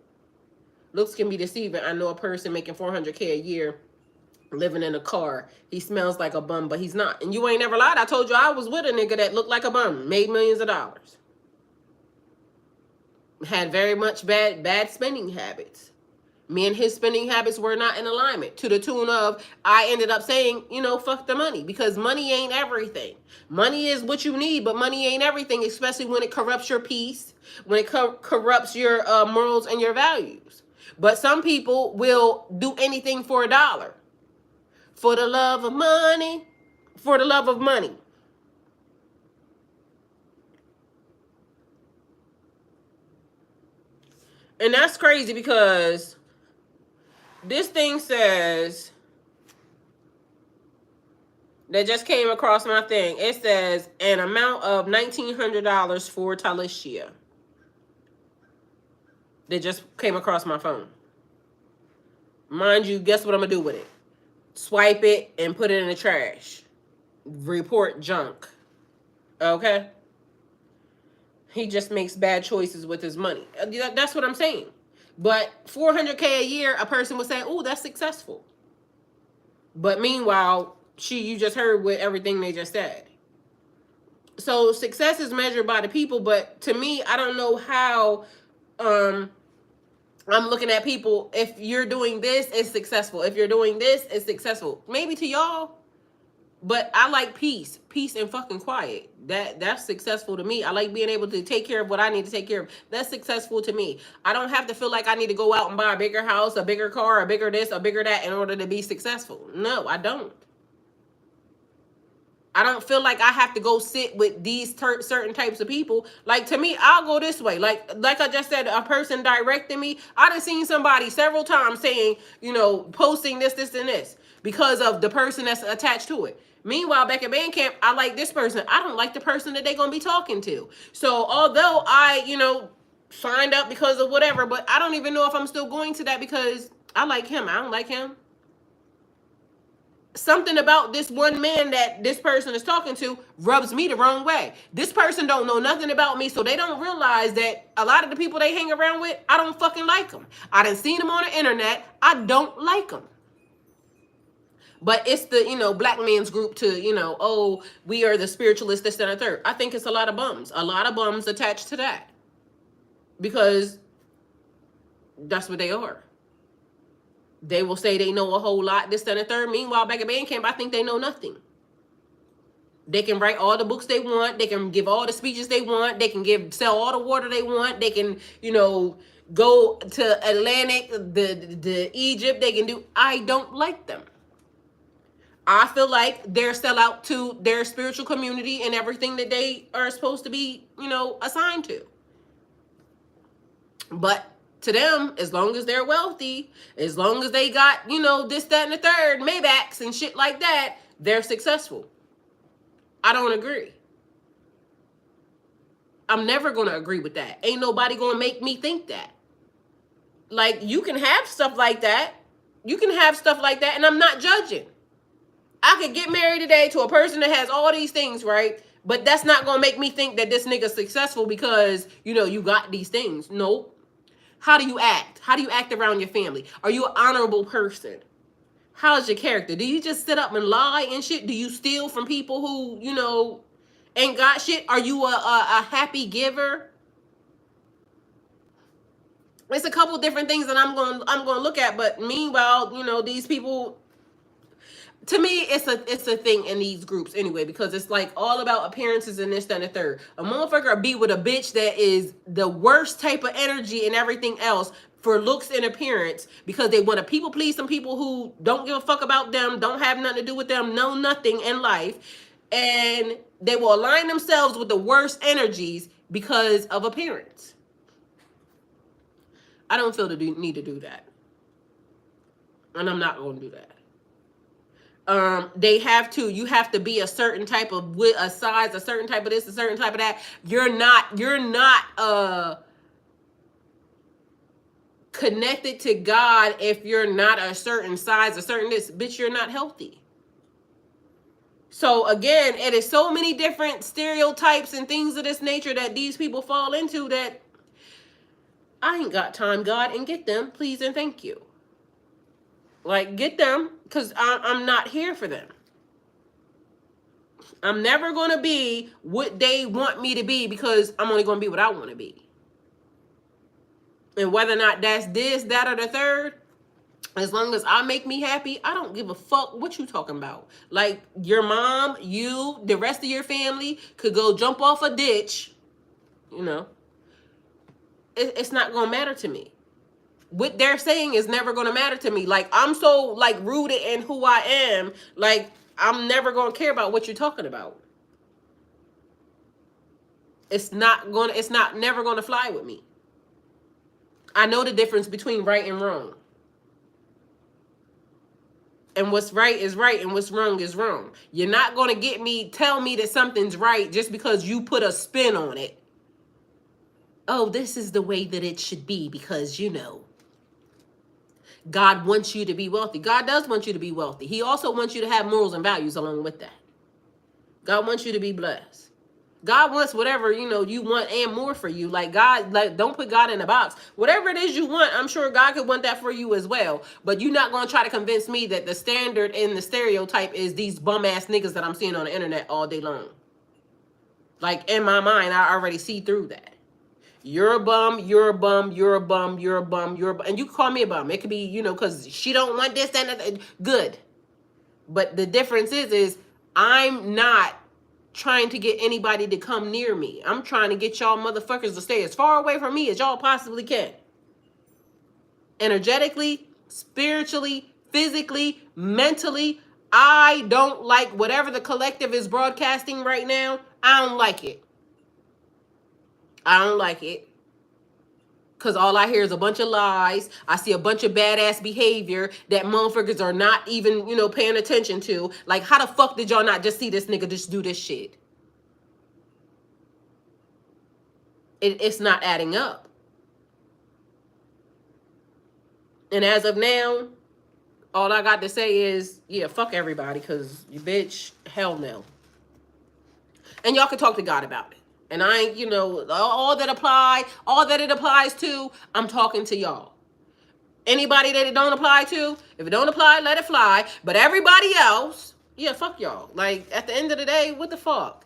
Speaker 1: Looks can be deceiving. I know a person making $400K a year, living in a car. He smells like a bum, but he's not. And you ain't never lied. I told you I was with a nigga that looked like a bum, made millions of dollars. Had very much bad spending habits. Me and his spending habits were not in alignment, to the tune of I ended up saying, fuck the money, because money ain't everything. Money is what you need, but money ain't everything, especially when it corrupts your peace, when it corrupts your morals and your values. But some people will do anything for $1. For the love of money. For the love of money. And that's crazy, because this thing says, that just came across my thing. It says an amount of $1,900 for Talicia. That just came across my phone. Mind you, guess what I'm going to do with it? Swipe it and put it in the trash. Report junk. Okay? He just makes bad choices with his money. That's what I'm saying. But $400K a year, a person would say, oh, that's successful. But meanwhile, you just heard with everything they just said. So success is measured by the people, but to me, I don't know how I'm looking at people. If you're doing this, it's successful. If you're doing this, it's successful. Maybe to y'all. But I like peace and fucking quiet. That's successful to me. I like being able to take care of what I need to take care of. That's successful to me. I don't have to feel like I need to go out and buy a bigger house, a bigger car, a bigger this, a bigger that in order to be successful. No, I don't. I don't feel like I have to go sit with these certain types of people. Like, to me, I'll go this way. Like I just said, a person directing me. I done seen somebody several times saying, posting this, and this. because of the person that's attached to it. Meanwhile, back at band camp, I like this person. I don't like the person that they're going to be talking to. So although I, signed up because of whatever, but I don't even know if I'm still going to that because I like him. I don't like him. Something about this one man that this person is talking to rubs me the wrong way. This person don't know nothing about me, so they don't realize that a lot of the people they hang around with, I don't fucking like them. I done seen them on the internet. I don't like them. But it's the, black man's group to, oh, we are the spiritualists, this, and a third. I think it's a lot of bums. A lot of bums attached to that. Because that's what they are. They will say they know a whole lot, this, and a third. Meanwhile, back at band camp, I think they know nothing. They can write all the books they want. They can give all the speeches they want. They can sell all the water they want. They can, go to Atlantic, the Egypt. They can do. I don't like them. I feel like they're sell out to their spiritual community and everything that they are supposed to be, assigned to. But to them, as long as they're wealthy, as long as they got, this, that, and the third, Maybachs and shit like that, they're successful. I don't agree. I'm never going to agree with that. Ain't nobody going to make me think that. Like, you can have stuff like that. You can have stuff like that, and I'm not judging. I could get married today to a person that has all these things, right? But that's not going to make me think that this nigga's successful because, you got these things. Nope. How do you act? How do you act around your family? Are you an honorable person? How's your character? Do you just sit up and lie and shit? Do you steal from people who, ain't got shit? Are you a happy giver? It's a couple different things that I'm going to look at, but meanwhile, these people, to me, it's a thing in these groups anyway, because it's like all about appearances and this, that, and the third. A motherfucker be with a bitch that is the worst type of energy and everything else for looks and appearance because they want to people please some people who don't give a fuck about them, don't have nothing to do with them, know nothing in life, and they will align themselves with the worst energies because of appearance. I don't feel the need to do that. And I'm not going to do that. You have to be a certain type of a size, a certain type of this, a certain type of that. You're not connected to God if you're not a certain size, a certain this. Bitch, you're not healthy. So again, it is so many different stereotypes and things of this nature that these people fall into that I ain't got time, God, and get them, please and thank you. Like, get them, because I'm not here for them. I'm never going to be what they want me to be because I'm only going to be what I want to be. And whether or not that's this, that, or the third, as long as I make me happy, I don't give a fuck what you talking about. Like, your mom, you, the rest of your family could go jump off a ditch, It's not going to matter to me. What they're saying is never going to matter to me. Like, I'm so, rooted in who I am. Like, I'm never going to care about what you're talking about. It's never going to fly with me. I know the difference between right and wrong. And what's right is right and what's wrong is wrong. You're not going to tell me that something's right just because you put a spin on it. Oh, this is the way that it should be because, God wants you to be wealthy. God does want you to be wealthy. He also wants you to have morals and values along with that. God wants you to be blessed. God wants whatever, you want and more for you. Don't put God in a box. Whatever it is you want, I'm sure God could want that for you as well. But you're not going to try to convince me that the standard and the stereotype is these bum-ass niggas that I'm seeing on the internet all day long. Like, in my mind, I already see through that. You're a bum, you're a bum, you're a bum, you're a bum, you're a bum. And you can call me a bum. It could be, because she don't want this, and good. But the difference is I'm not trying to get anybody to come near me. I'm trying to get y'all motherfuckers to stay as far away from me as y'all possibly can. Energetically, spiritually, physically, mentally, I don't like whatever the collective is broadcasting right now. I don't like it. I don't like it. Because all I hear is a bunch of lies. I see a bunch of badass behavior that motherfuckers are not even, paying attention to. Like, how the fuck did y'all not just see this nigga just do this shit? It's not adding up. And as of now, all I got to say is, yeah, fuck everybody, because you bitch, hell no. And y'all can talk to God about it. And I ain't, all that it applies to, I'm talking to y'all. Anybody that it don't apply to, if it don't apply, let it fly. But everybody else, yeah, fuck y'all. Like, at the end of the day, what the fuck?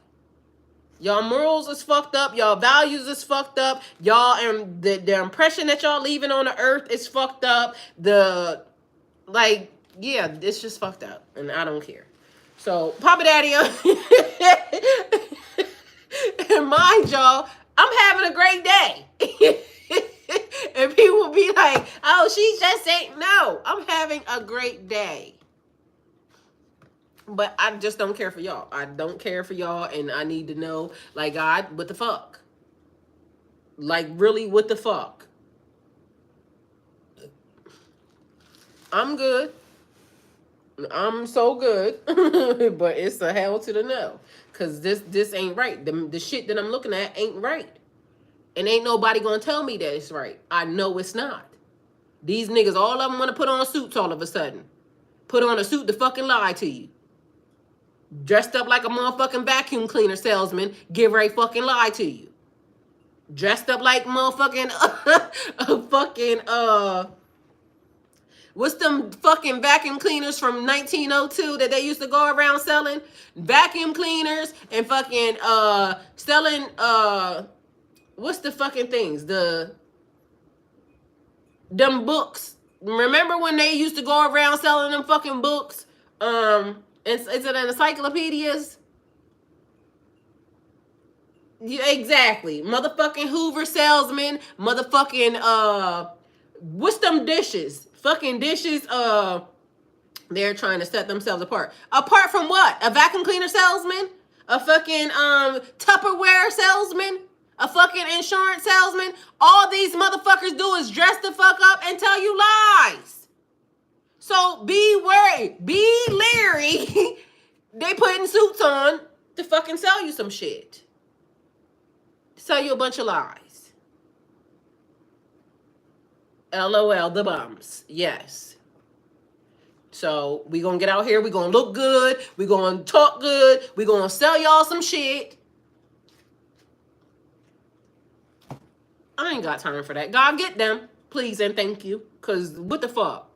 Speaker 1: Y'all morals is fucked up. Y'all values is fucked up. Y'all, and the impression that y'all leaving on the earth is fucked up. Yeah, it's just fucked up. And I don't care. So, Papa Daddy, and mind y'all, I'm having a great day. And people be like, oh, she just ain't. No, I'm having a great day. But I just don't care for y'all. I don't care for y'all, and I need to know, like, God, what the fuck? Like, really, what the fuck? I'm good. I'm so good. But it's a hell to the no. Because this ain't right. The shit that I'm looking at ain't right. And ain't nobody gonna tell me that it's right. I know it's not. These niggas, all of them want to put on suits all of a sudden. Put on a suit to fucking lie to you. Dressed up like a motherfucking vacuum cleaner salesman, get ready fucking lie to you. Dressed up like motherfucking what's them fucking vacuum cleaners from 1902 that they used to go around selling? Vacuum cleaners and fucking selling what's the fucking things? Them books. Remember when they used to go around selling them fucking books? Is it encyclopedias? Yeah, exactly. Motherfucking Hoover salesman. Motherfucking what's them dishes? Fucking dishes. They're trying to set themselves apart. Apart from what? A vacuum cleaner salesman? A fucking Tupperware salesman? A fucking insurance salesman? All these motherfuckers do is dress the fuck up and tell you lies. So be worried. Be leery. They putting suits on to fucking sell you some shit. Sell you a bunch of lies. LOL, the bums. Yes. So we gonna get out here. We gonna look good. We gonna talk good. We gonna sell y'all some shit. I ain't got time for that. God, get them, please and thank you. Cause what the fuck?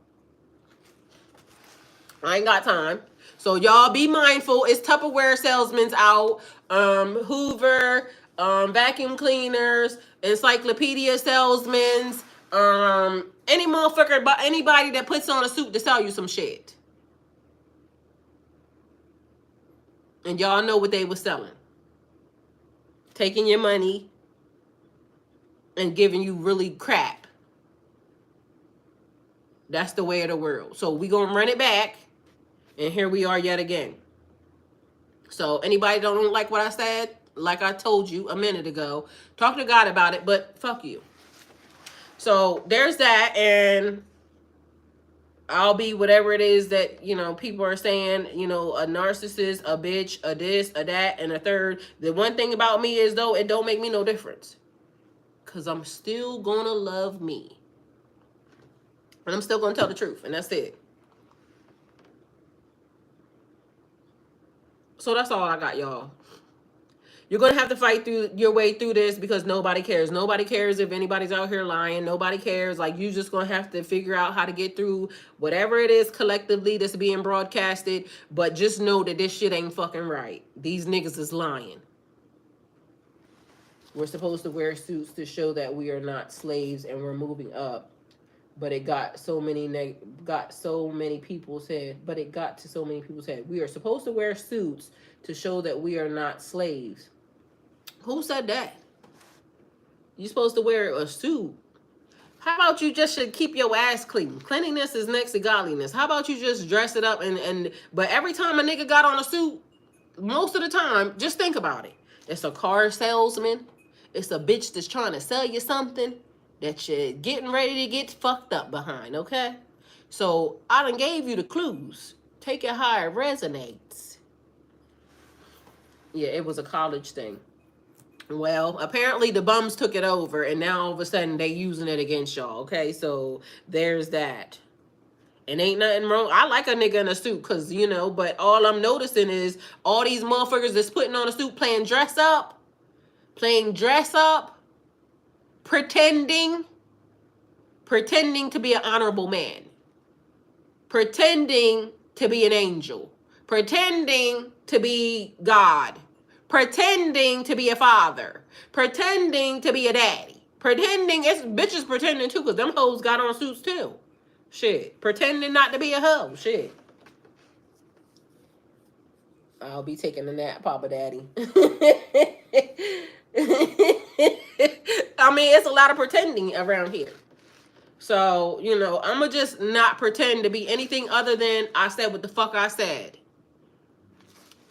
Speaker 1: I ain't got time. So y'all be mindful. It's Tupperware salesmen's out. Hoover, vacuum cleaners, encyclopedia salesmen's, any motherfucker, but anybody that puts on a suit to sell you some shit. And y'all know what they were selling. Taking your money and giving you really crap. That's the way of the world. So we gonna run it back. And here we are yet again. So anybody don't like what I said, like I told you a minute ago, talk to God about it, but fuck you. So there's that, and I'll be whatever it is that, people are saying, a narcissist, a bitch, a this, a that, and a third. The one thing about me is, though, it don't make me no difference. Because I'm still gonna love me. And I'm still gonna tell the truth, and that's it. So that's all I got, y'all. You're going to have to fight through your way through this because nobody cares. Nobody cares if anybody's out here lying. Nobody cares. Like, you just going to have to figure out how to get through whatever it is collectively that's being broadcasted. But just know that this shit ain't fucking right. These niggas is lying. We're supposed to wear suits to show that we are not slaves and we're moving up. But it got so many people said, we are supposed to wear suits to show that we are not slaves. Who said that? You're supposed to wear a suit. How about you just should keep your ass clean? Cleanliness is next to godliness. How about you just dress it up but every time a nigga got on a suit, most of the time, just think about it. It's a car salesman. It's a bitch that's trying to sell you something. that you're getting ready to get fucked up behind, okay? So I done gave you the clues. Take it how it resonates. Yeah, it was a college thing. Well, apparently the bums took it over, and now all of a sudden they using it against y'all, okay? So there's that. And ain't nothing wrong. I like a nigga in a suit, because, you know, but all I'm noticing is all these motherfuckers that's putting on a suit playing dress up, pretending to be an honorable man, pretending to be an angel, pretending to be God, pretending to be a father, pretending to be a daddy, it's bitches pretending too, because them hoes got on suits too. Shit. Pretending not to be a hoe. Shit. I'll be taking a nap, Papa Daddy. I mean, it's a lot of pretending around here. So, you know, I'm going to just not pretend to be anything other than I said what the fuck I said.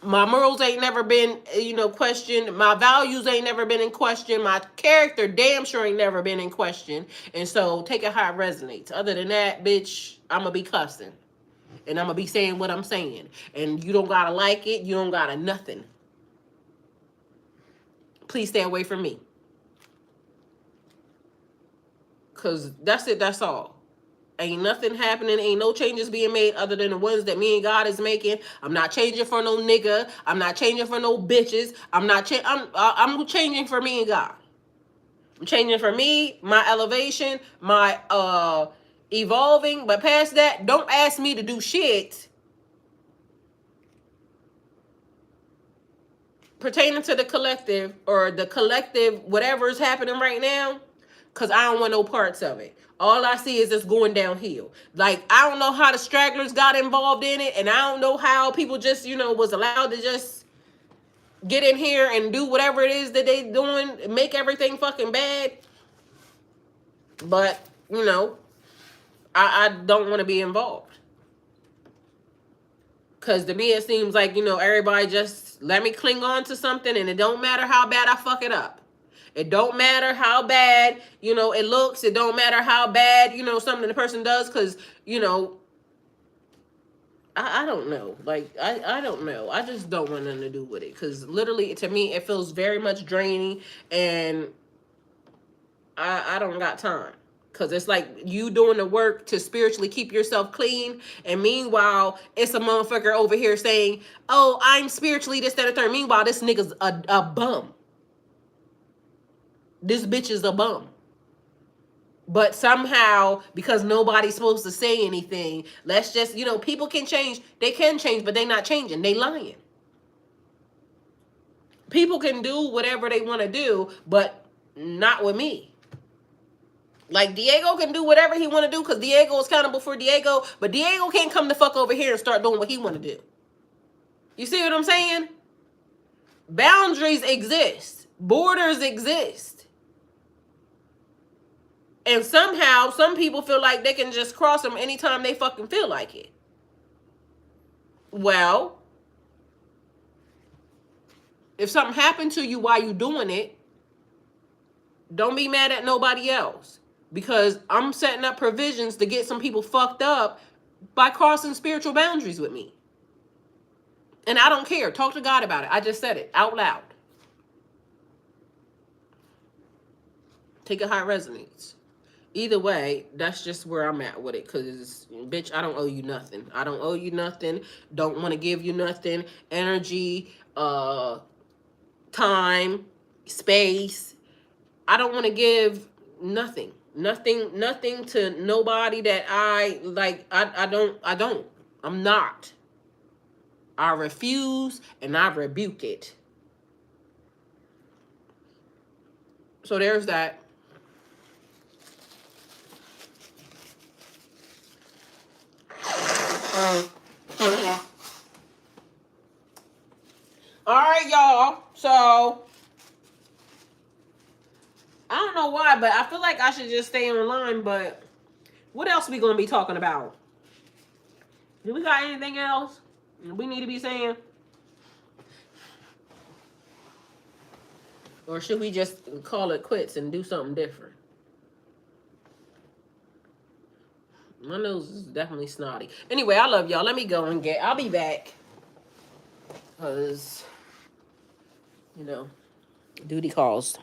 Speaker 1: My morals ain't never been, you know, questioned. My values ain't never been in question. My character damn sure ain't never been in question. And so take it how it resonates. Other than that, bitch, I'm going to be cussing. And I'm going to be saying what I'm saying. And you don't got to like it. You don't got to nothing. Please stay away from me. Because that's it. That's all. Ain't nothing happening. Ain't no changes being made other than the ones that me and God is making. I'm not changing for no nigga. I'm not changing for no bitches. I'm changing for me and God. I'm changing for me, my elevation, my evolving. But past that, don't ask me to do shit pertaining to the collective, or the collective, whatever is happening right now, because I don't want no parts of it. All I see is it's going downhill. Like, I don't know how the stragglers got involved in it, and I don't know how people just, you know, was allowed to just get in here and do whatever it is that they doing, make everything fucking bad. But, you know, I don't want to be involved. Because to me, it seems like, you know, everybody just let me cling on to something, and it don't matter how bad I fuck it up. It don't matter how bad, you know, it looks. It don't matter how bad, you know, something the person does, because, you know, I don't know. Like, I don't know. I just don't want nothing to do with it, because literally, to me, it feels very much draining, and I don't got time. Because it's like you doing the work to spiritually keep yourself clean. And meanwhile, it's a motherfucker over here saying, oh, I'm spiritually this, that, and third. Meanwhile, this nigga's a bum. This bitch is a bum. But somehow, because nobody's supposed to say anything, let's just, you know, people can change. They can change, but they not changing. They lying. People can do whatever they want to do, but not with me. Like, Diego can do whatever he want to do, because Diego is accountable for Diego, but Diego can't come the fuck over here and start doing what he want to do. You see what I'm saying? Boundaries exist. Borders exist. And somehow, some people feel like they can just cross them anytime they fucking feel like it. Well, if something happened to you while you doing it, don't be mad at nobody else. Because I'm setting up provisions to get some people fucked up by crossing spiritual boundaries with me. And I don't care. Talk to God about it. I just said it out loud. Take it how it resonates. Either way, that's just where I'm at with it. Because, bitch, I don't owe you nothing. I don't owe you nothing. Don't want to give you nothing. Energy, time, space. I don't want to give nothing. Nothing to nobody that I, like, I don't. I'm not. I refuse and I rebuke it. So there's that. All right, y'all. So I don't know why, but I feel like I should just stay online. But what else we gonna be talking about? Do we got anything else we need to be saying? Or should we just call it quits and do something different? My nose is definitely snotty. Anyway, I love y'all. Let me go and get. I'll be back. Because, duty calls.